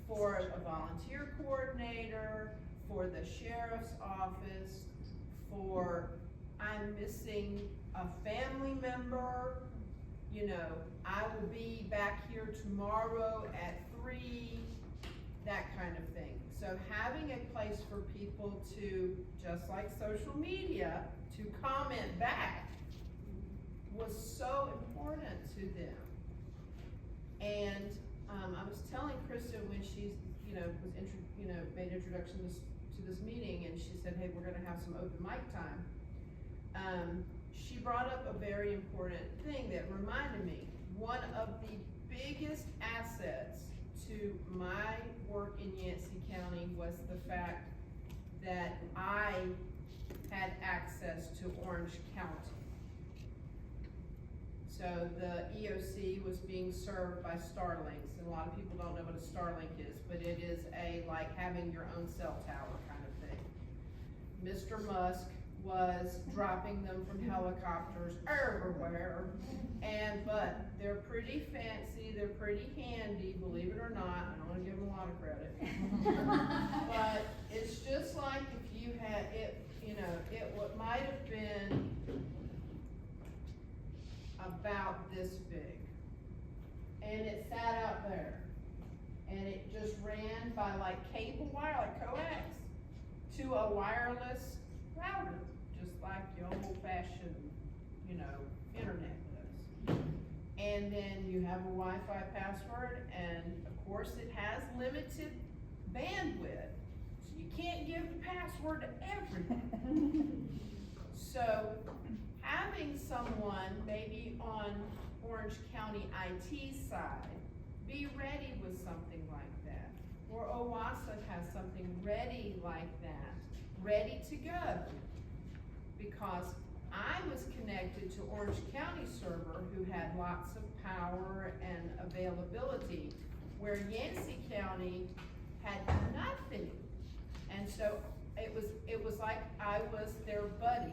for a volunteer coordinator, for the sheriff's office, for I'm missing a family member, you know, I will be back here tomorrow at 3, that kind of thing. So having a place for people to, just like social media, to comment back was so important to them. And I was telling Krista when she's, you know, made introduction to this meeting, and she said, hey, we're gonna have some open mic time. She brought up a very important thing that reminded me, one of the biggest assets to my work in Yancey County was the fact that I had access to Orange County. So the EOC was being served by Starlinks, and a lot of people don't know what a Starlink is, but it is like having your own cell tower kind of thing. Mr. Musk was dropping them from helicopters everywhere, but they're pretty fancy, they're pretty handy, believe it or not. I don't wanna give them a lot of credit. But it's just like if you had it, you know, it might have been about this big, and it sat out there, and it just ran by like cable wire, like coax, to a wireless router, just like your old-fashioned, you know, internet does. And then you have a Wi-Fi password, and of course it has limited bandwidth, so you can't give the password to everyone. So having someone maybe on Orange County IT side be ready with something like that, or OWASA has something ready like that, ready to go. Because I was connected to Orange County server who had lots of power and availability, where Yancey County had nothing. And so it was like I was their buddy.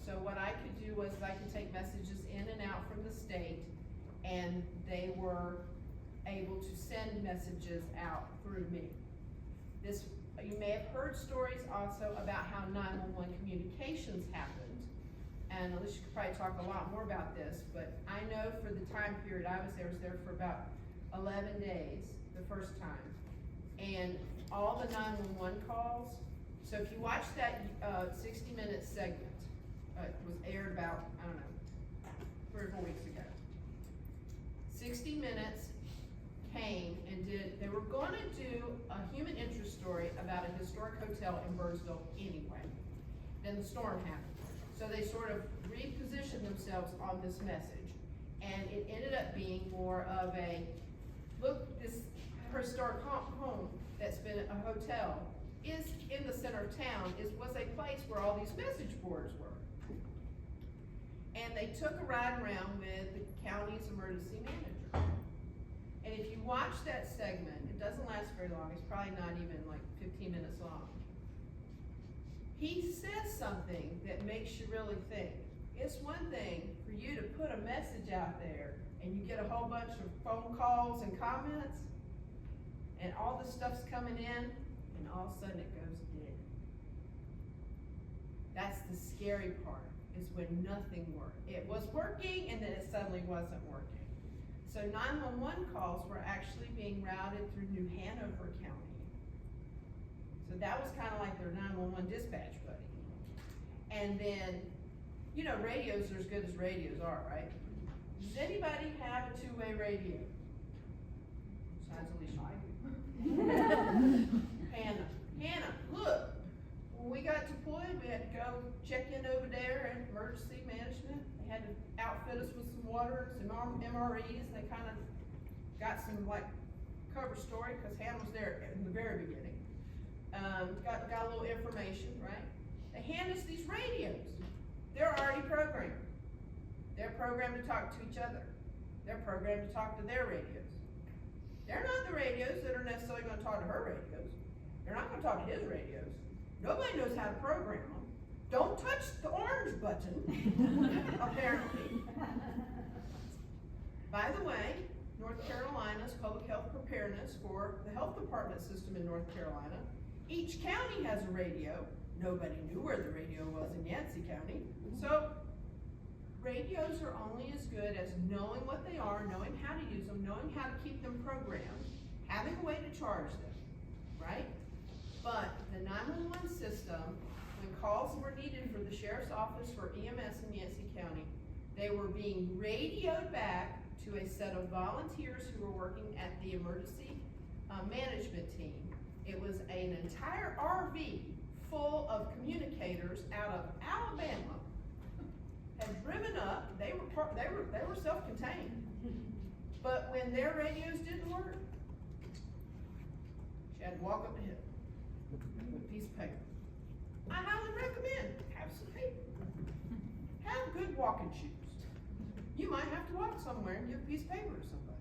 So what I could do was I could take messages in and out from the state, and they were able to send messages out through me. You may have heard stories also about how 911 communications happened, and Alicia could probably talk a lot more about this, but I know for the time period I was there for about 11 days the first time, and all the 911 calls. So if you watch that 60-minute segment, it was aired about, I don't know, 3 or 4 weeks ago. 60 Minutes came and they were gonna do a human interest story about a historic hotel in Burnsville anyway. Then the storm happened. So they sort of repositioned themselves on this message. And it ended up being more of a, look, this historic home that's been a hotel is in the center of town, was a place where all these message boards were. And they took a ride around with the county's emergency manager. And if you watch that segment, it doesn't last very long, it's probably not even like 15 minutes long. He says something that makes you really think. It's one thing for you to put a message out there and you get a whole bunch of phone calls and comments, and all this stuff's coming in, and all of a sudden it goes dead. That's the scary part, is when nothing worked. It was working, and then it suddenly wasn't working. So 911 calls were actually being routed through New Hanover County. So that was kind of like their 911 dispatch buddy. And then, you know, radios are as good as radios are, right? Does anybody have a two-way radio? Besides Alicia. Hannah, look. When we got deployed, we had to go check in over there at emergency management. They had to outfit us with some water, some MREs. They kind of got some like cover story, because Hannah was there in the very beginning. Got a little information, right? They hand us these radios. They're already programmed. They're programmed to talk to each other. They're programmed to talk to their radios. They're not the radios that are necessarily going to talk to her radios. They're not going to talk to his radios. Nobody knows how to program them. Don't touch the orange button, apparently. By the way, North Carolina's public health preparedness for the health department system in North Carolina, each county has a radio. Nobody knew where the radio was in Yancey County. So radios are only as good as knowing what they are, knowing how to use them, knowing how to keep them programmed, having a way to charge them, right? But the 911 system, when calls were needed for the sheriff's office, for EMS in Yancey County, they were being radioed back to a set of volunteers who were working at the emergency management team. It was an entire RV full of communicators out of Alabama, had driven up. They were self-contained, but when their radios didn't work, she had to walk up the hill with a piece of paper. I highly recommend have some paper. Have good walking shoes. You might have to walk somewhere and give a piece of paper to somebody.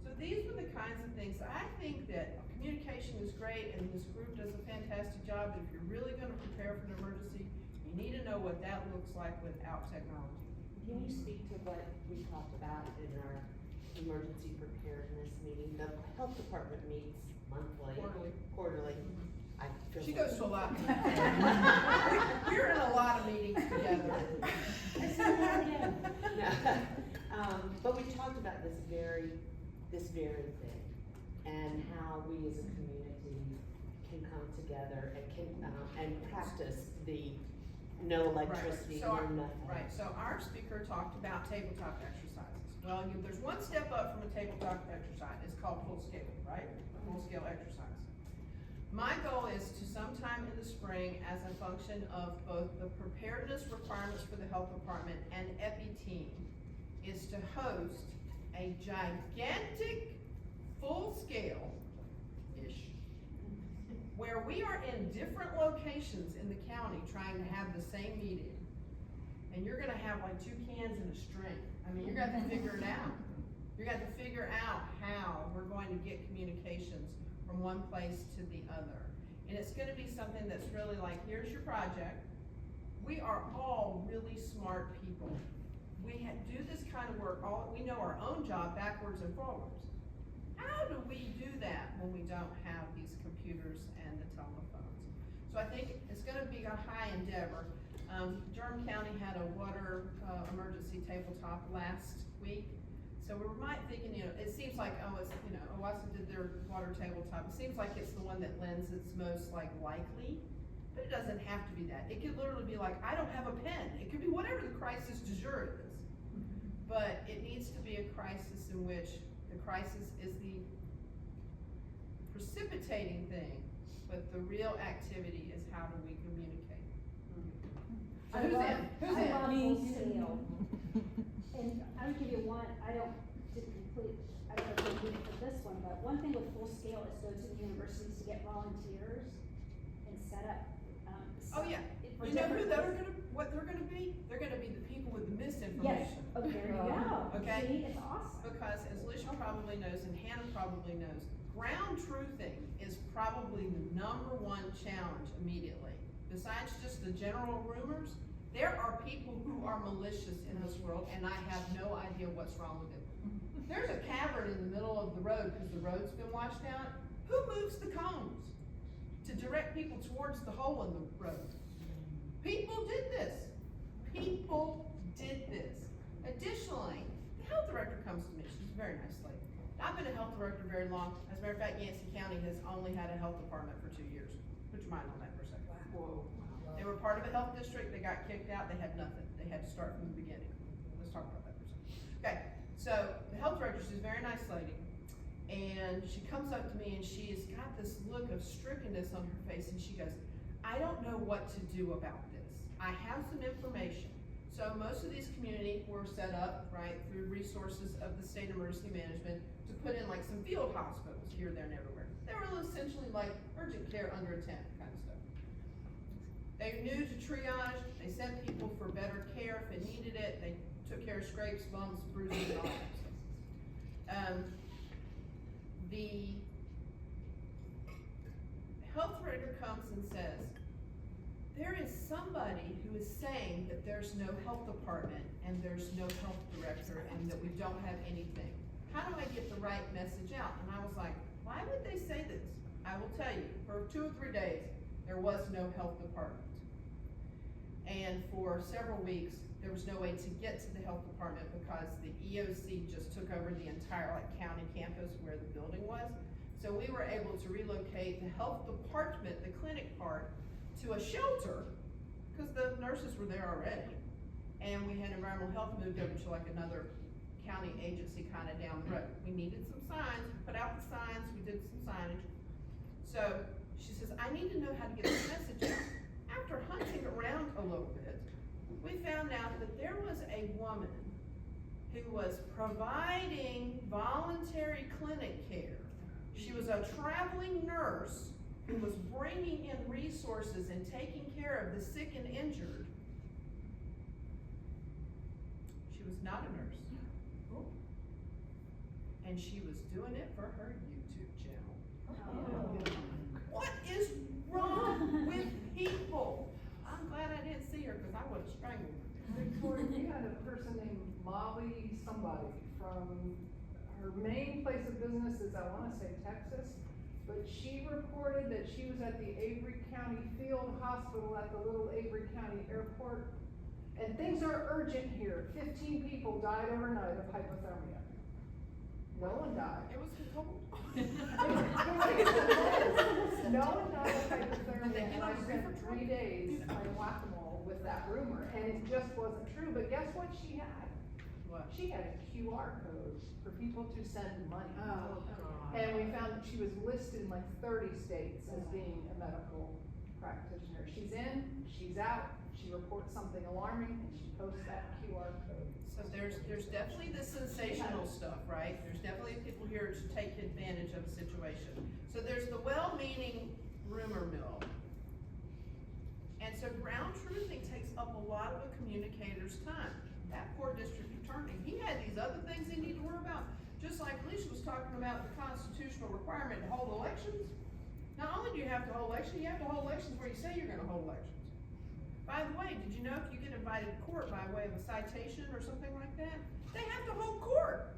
So these were the kinds of things. I think that communication is great and this group does a fantastic job, but if you're really gonna prepare for an emergency, you need to know what that looks like without technology. Can you speak to what we talked about in our emergency preparedness meeting? The health department meets monthly. Quarterly. I feel She like- goes to a lot. We're in a lot of meetings together. But we talked about this very thing, and how we as a community can come together and and practice the no electricity, So no nothing. Right, so our speaker talked about tabletop exercises. Well, there's one step up from a tabletop exercise, it's called full scale, right? Full scale exercise. My goal is to sometime in the spring, as a function of both the preparedness requirements for the health department and EPI team, is to host a gigantic, full scale-ish, where we are in different locations in the county trying to have the same meeting. And you're gonna have like 2 cans and a string. I mean, you're gonna have to figure it out. You're gonna have to figure out how we're going to get communications from one place to the other. And it's gonna be something that's really like, here's your project. We are all really smart people. We do this kind of work, we know our own job backwards and forwards. How do we do that when we don't have these computers and the telephones? So I think it's gonna be a high endeavor. Durham County had a water emergency tabletop last week. So we might thinking, it seems like, Owasso did their water tabletop. It seems like it's the one that lends its most likely, but it doesn't have to be that. It could literally be like, I don't have a pen. It could be whatever the crisis du jour is. But it needs to be a crisis in which the crisis is the precipitating thing, but the real activity is how do we communicate. So who's in? Who's in? I love full scale. And I'll give you one, I don't know if I need it for this one, but one thing with full scale is go to the universities to get volunteers and set up, Oh yeah, for you know who different- what they're gonna be? They're gonna be the people with the Yes, misinformation. oh, there you go. Okay. See, it's awesome. Because as Alicia probably knows and Hannah probably knows, ground truthing is probably the #1 challenge immediately. Besides just the general rumors, there are people who are malicious in this world and I have no idea what's wrong with it. There's a cavern in the middle of the road because the road's been washed out. Who moves the cones to direct people towards the hole in the road? People did this. People did this. Additionally, the health director comes to me. She's a very nice lady. I've been a health director very long. As a matter of fact, Yancey County has only had a health department for 2 years. Put your mind on that for a second. Whoa. They were part of a health district, they got kicked out, they had nothing. They had to start from the beginning. Let's talk about that for a second. Okay, so the health director, she's a very nice lady. And she comes up to me and she's got this look of strickenness on her face and she goes, I don't know what to do about this. I have some information. So most of these communities were set up, right, through resources of the state emergency management to put in like some field hospitals here, there, and everywhere. They were essentially like urgent care under a tent kind of stuff. They knew to triage, they sent people for better care if it needed it, they took care of scrapes, bumps, bruises, and all that stuff. The health director comes and says, there is somebody who is saying that there's no health department and there's no health director and that we don't have anything. How do I get the right message out? And I was like, why would they say this? I will tell you, for 2 or 3 days, there was no health department. And for several weeks, there was no way to get to the health department because the EOC just took over the entire like county campus where the building was. So we were able to relocate the health department, the clinic part, to a shelter, because the nurses were there already. And we had environmental health moved over to like another county agency kind of down the road. We needed some signs, we put out the signs, we did some signage. So she says, I need to know how to get this message out. After hunting around a little bit, we found out that there was a woman who was providing voluntary clinic care. She was a traveling nurse who was bringing in resources and taking care of the sick and injured. She was not a nurse. And she was doing it for her YouTube channel. Oh. What is wrong with people? I'm glad I didn't see her because I would have strangled her. Victoria, we had a person named Molly somebody from, her main place of business is, I wanna say Texas, but she reported that she was at the Avery County Field Hospital at the little Avery County Airport. And things are urgent here. 15 people died overnight of hypothermia. No one died. It was cold. No one died of hypothermia, They and I get spent on 3 days playing whack-a-mole with that rumor, and it just wasn't true, but guess what she had? What? She had a QR code for people to send money. Oh, God. And we found that she was listed in like 30 states as being a medical practitioner. She's in, she's out, she reports something alarming, and she posts that QR code. So there's definitely the sensational stuff, right? There's definitely people here to take advantage of a situation. So there's the well-meaning rumor mill. And so ground truthing takes up a lot of a communicator's time. That poor district attorney, he had these other things he needed to worry about. Just like Alicia was talking about the constitutional requirement to hold elections. Not only do you have to hold elections, you have to hold elections where you say you're gonna hold elections. By the way, did you know if you get invited to court by way of a citation or something like that, they have to hold court.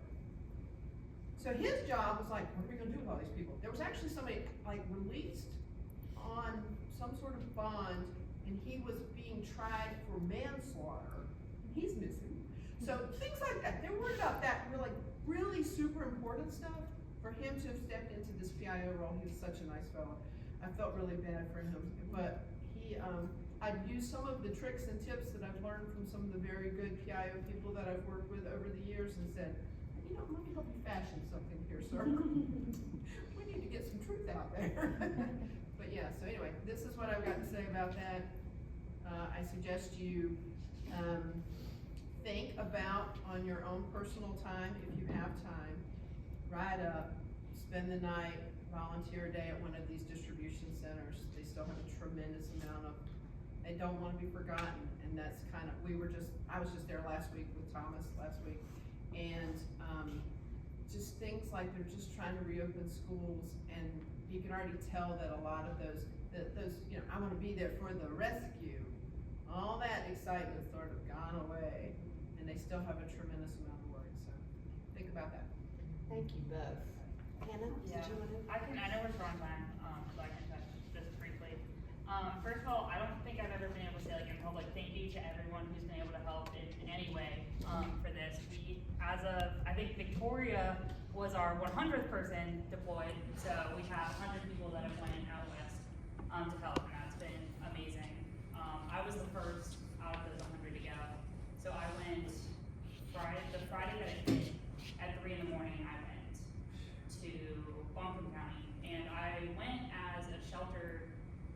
So his job was like, what are we gonna do with all these people? There was actually somebody like released on some sort of bond, and he was being tried for manslaughter. He's missing. So things like that, they're worried about that really super important stuff. For him to have stepped into this PIO role, he was such a nice fellow. I felt really bad for him, but he, I've used some of the tricks and tips that I've learned from some of the very good PIO people that I've worked with over the years and said, you know, let me help you fashion something here, sir. We need to get some truth out there. But yeah, so anyway, this is what I've got to say about that. I suggest you think about on your own personal time, if you have time, ride up, spend the night, volunteer a day at one of these distribution centers. They still have a tremendous amount of, they don't want to be forgotten, and that's kind of, I was just there last week with Thomas last week, and just things like they're just trying to reopen schools, and you can already tell that a lot of those, you know, I want to be there for the rescue, all that excitement sort of gone away, and they still have a tremendous amount of work, so think about that. Thank you both. Hannah, did you want to? I know we're short on time, so I can touch this briefly. First of all, I don't think I've ever been able to say like in public thank you to everyone who's been able to help in any way for this. We, as of, I think Victoria was our 100th person deployed, so we have 100 people that have went out west to help, and that's been amazing. I was the first out of those 100 to go, so I went the Friday that it hit at 3 in the morning. I went to Buncombe County, and I went as a shelter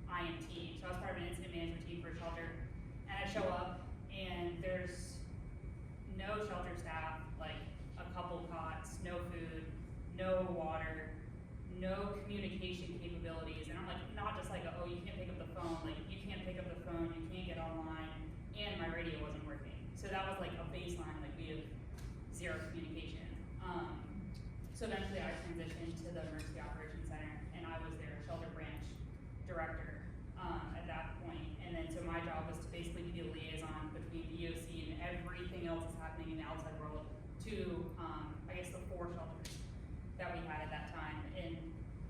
IMT, so I was part of an incident management team for a shelter, and I show up, and there's no shelter staff, like a couple cots, no food, no water, no communication capabilities, and I'm like, not just like, oh, you can't pick up the phone, like, you can't pick up the phone, you can't get online, and my radio wasn't working. So that was like a baseline, like we have zero communication. So eventually I transitioned to the Emergency Operations Center, and I was their shelter branch director at that point. And then so my job was to basically be a liaison between the EOC and everything else that's happening in the outside world to, I guess, the 4 shelters that we had at that time. And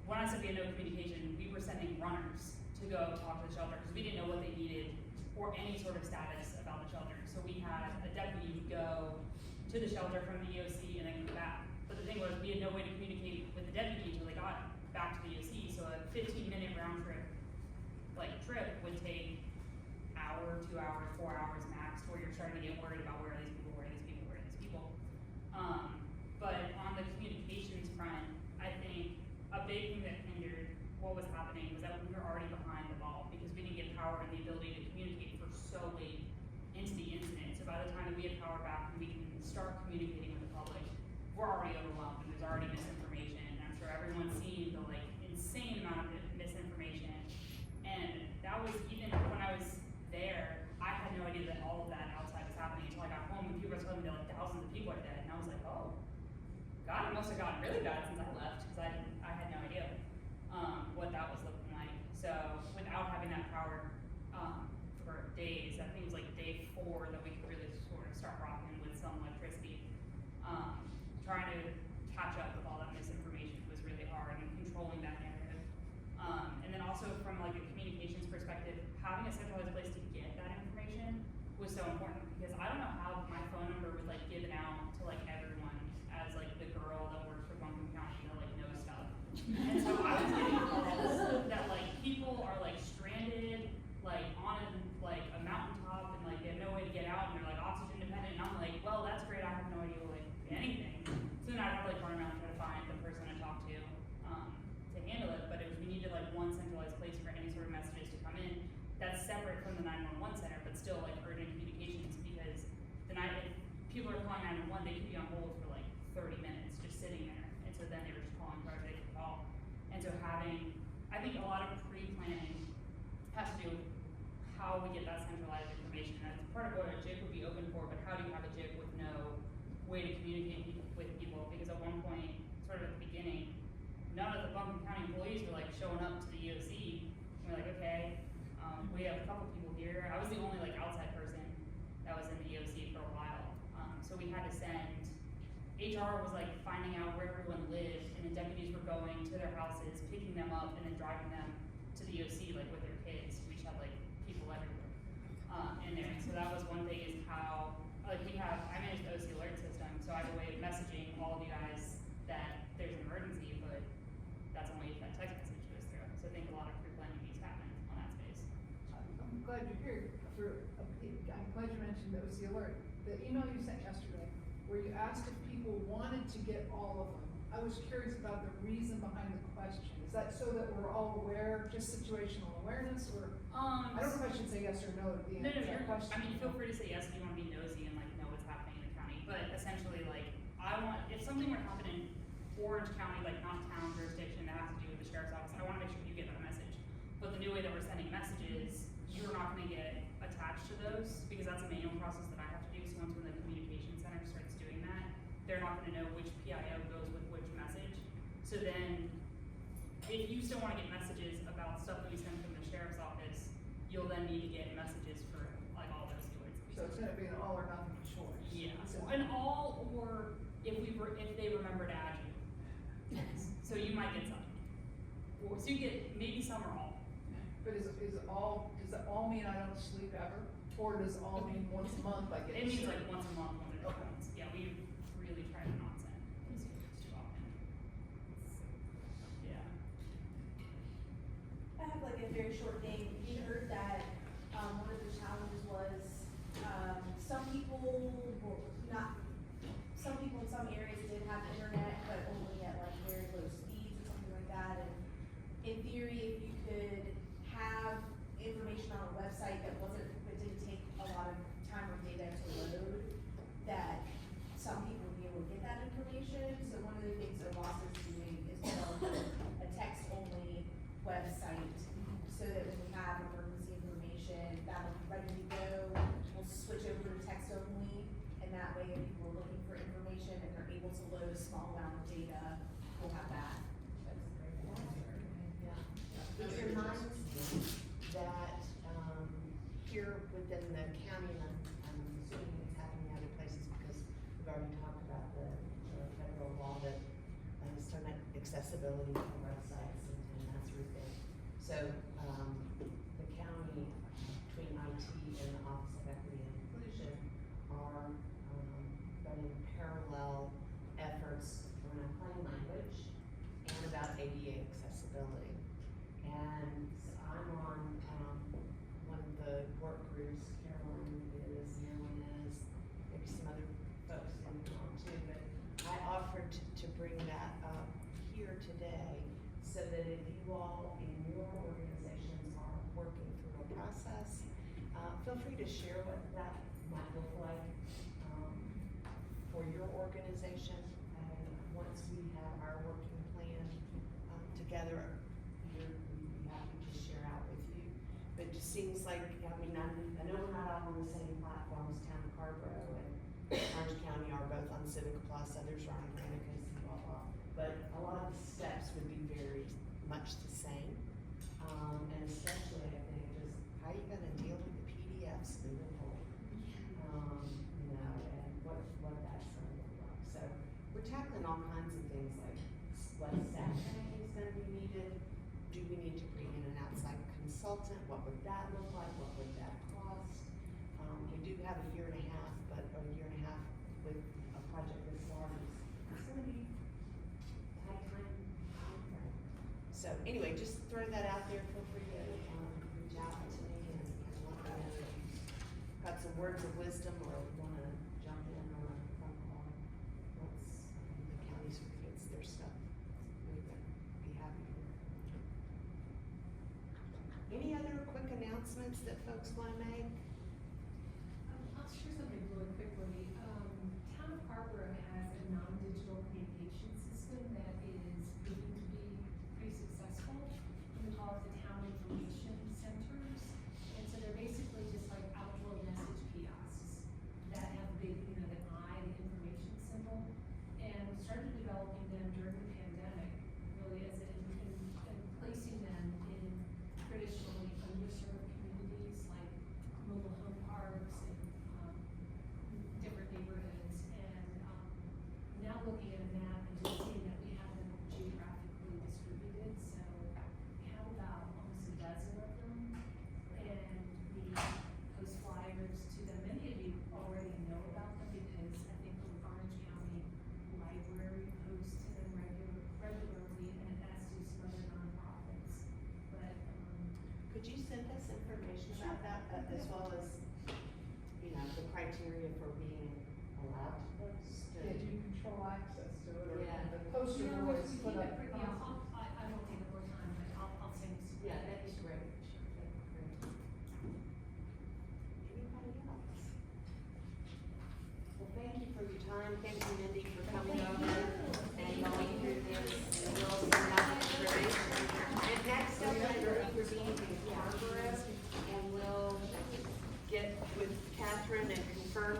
when I said we had no communication, we were sending runners to go talk to the shelter because we didn't know what they needed or any sort of status about the shelter. So we had a deputy go to the shelter from the EOC and then come back. But the thing was, we had no way to communicate with the deputy until they got back to the EOC, so a 15-minute round trip would take hour, 2 hours, 4 hours max, where you're starting to get worried about where are these people, where are these people, where are these people. But on the communications front, I think a big thing that hindered what was happening was that we were already behind the ball because we didn't get power and the ability to communicate for so late into the incident. So by the time that we had power back and we can start communicating with the public, we're already overwhelmed and there's already misinformation. I'm sure everyone's seen the insane amount of misinformation. And that was even when I was there, I had no idea that all of that outside was happening until I got home and people were telling me that thousands of people are dead. And I was like, oh, God, it must have gotten really bad since I left because I had no idea what that was looking like. So without having that power for days, I think it was day 4 that we could really sort of start rocking with some electricity. Trying to catch up with all that misinformation was really hard and controlling that narrative. And then also from a communications perspective, having a centralized place to get that information was so important because I don't know how my phone number was given out to everyone as the girl that works for Buncombe County that knows stuff. And so I was getting calls that people are stranded on a mountaintop and they have no way to get out and they're oxygen dependent and I'm well that's great, I have no idea anything. So then I'd have to run around and try to find the person to talk to handle it, but we needed one centralized place for any sort of messages to come in that's separate from the 911 center but still urgent communications because the night if people are calling 911 they could be on hold for 30 minutes just sitting there and so then they were just calling for a call. And so having, I think a lot of pre-planning has to do with how we get that centralized information. That's part of what a JIC would be open for, but how do you have a JIC with no way to communicate with people? Because at one point, sort of at the beginning, none of the Buncombe County employees were showing up to the EOC. And we're okay, we have a couple people here. I was the only outside person that was in the EOC for a while. So we had to send, HR was finding out where everyone lived and the deputies were going to their houses, picking them up and then driving them to the EOC with their kids. We just had people everywhere in there. So that was one thing is how, I manage the OC alert system, so I have a way of messaging all of you guys that there's an emergency, but that's only if that text message goes through. So I think a lot of pre-planning needs to happen on that space. I'm glad you're here. I'm glad you mentioned the OC alert. The email you sent yesterday, where you asked if people wanted to get all of them. I was curious about the reason behind the question. Is that so that we're all aware, just situational awareness, or I don't know if I should say yes or no to the answer to that question. I mean, feel free to say yes if you want to be nosy and know what's happening in the county. But essentially, I want if something were to happen in Orange County, not town jurisdiction, that has to do with the sheriff's office, I want to make sure you get that message. But the new way that we're sending messages, you're not going to get attached to those because that's a manual process that I have to do. So once when the communication center starts doing that, they're not going to know which PIO goes with which message. So then, if you still want to get messages about stuff that we send from the sheriff's office, you'll then need to get messages for all those keywords. So it's going to be an all or nothing choice. Yeah, an all or if they remember to add you. So you might get some. So you get maybe some or all. But does it all mean I don't sleep ever? Or does it all mean once a month I get It means sick? once a month when there's Okay. ones. Yeah, we really try to not send those keywords too often. Yeah. I have a very short thing. We heard that one of the challenges was some people in some areas did have internet, but only at very low speeds or something like that. And in theory, if you could have information on a website that didn't take a lot of time or data to load, that some people would be able to get that information. So one of the things that Ross is doing is develop a text-only website so that when we have emergency information that'll be ready to go, we'll switch over to text-only, and that way if people are looking for information and they're able to load a small amount of data, we'll have that. It reminds me that, here within the county, and I'm assuming it's happening in other places because we've already talked about the federal law that is talking about accessibility to websites and that sort of thing. So, the county, between IT people in your organizations are working through a process, feel free to share what that might look like for your organization. And once we have our working plan together, we'd be happy to share out with you. But it just seems like, I mean, I know we're not all on the same platforms. Town of Carborough and Orange County are both on Civic Plus, others are on Granicus and blah, blah. But a lot of the steps would be very much the same. And especially, I think, just how you gonna deal with the PDFs moving forward. You know, and what that's gonna look like. So we're tackling all kinds of things like what staff training is gonna be needed. Do we need to bring in an outside consultant? What would that look like? What would that cost? We do have a year and a half, but a year and a half with a project this large is gonna be tight time frame. So anyway, just throw that out there. Feel free to reach out to me and let me know if you've got some words of wisdom or wanna jump in on a phone call. Once the county sort of gets their stuff moving, be happy to hear. Any other quick announcements that folks wanna make? I'll share something really quickly. Town of Carborough has a non-digital communication system that is proving to be pretty successful. We call it the Town Information Centers. And so they're basically just like outdoor message kiosks that have big, the I, the information symbol. And we started developing them during the pandemic, really as and placing them in traditionally underserved communities like mobile home parks and different neighborhoods. And now looking at a map and just seeing that we have them geographically distributed, so we have about almost a dozen of them. And we post flyers to them. Many of you already know about them because I think the Orange County Library posts to them regularly, and as do some other nonprofits. But Could you send us information about that, as well as, the criteria for being allowed to post? Yeah, do you control access to it, or Yeah. the poster we boys keep put it up? pretty, I won't take up more time, but I'll send you some. Yeah, that'd be great. Anybody else? Well, thank you for your time. Thank you, Mindy, for coming over and going through this. And we'll send out information. And next up, we're being in Carborough, and we'll get with Catherine and confirm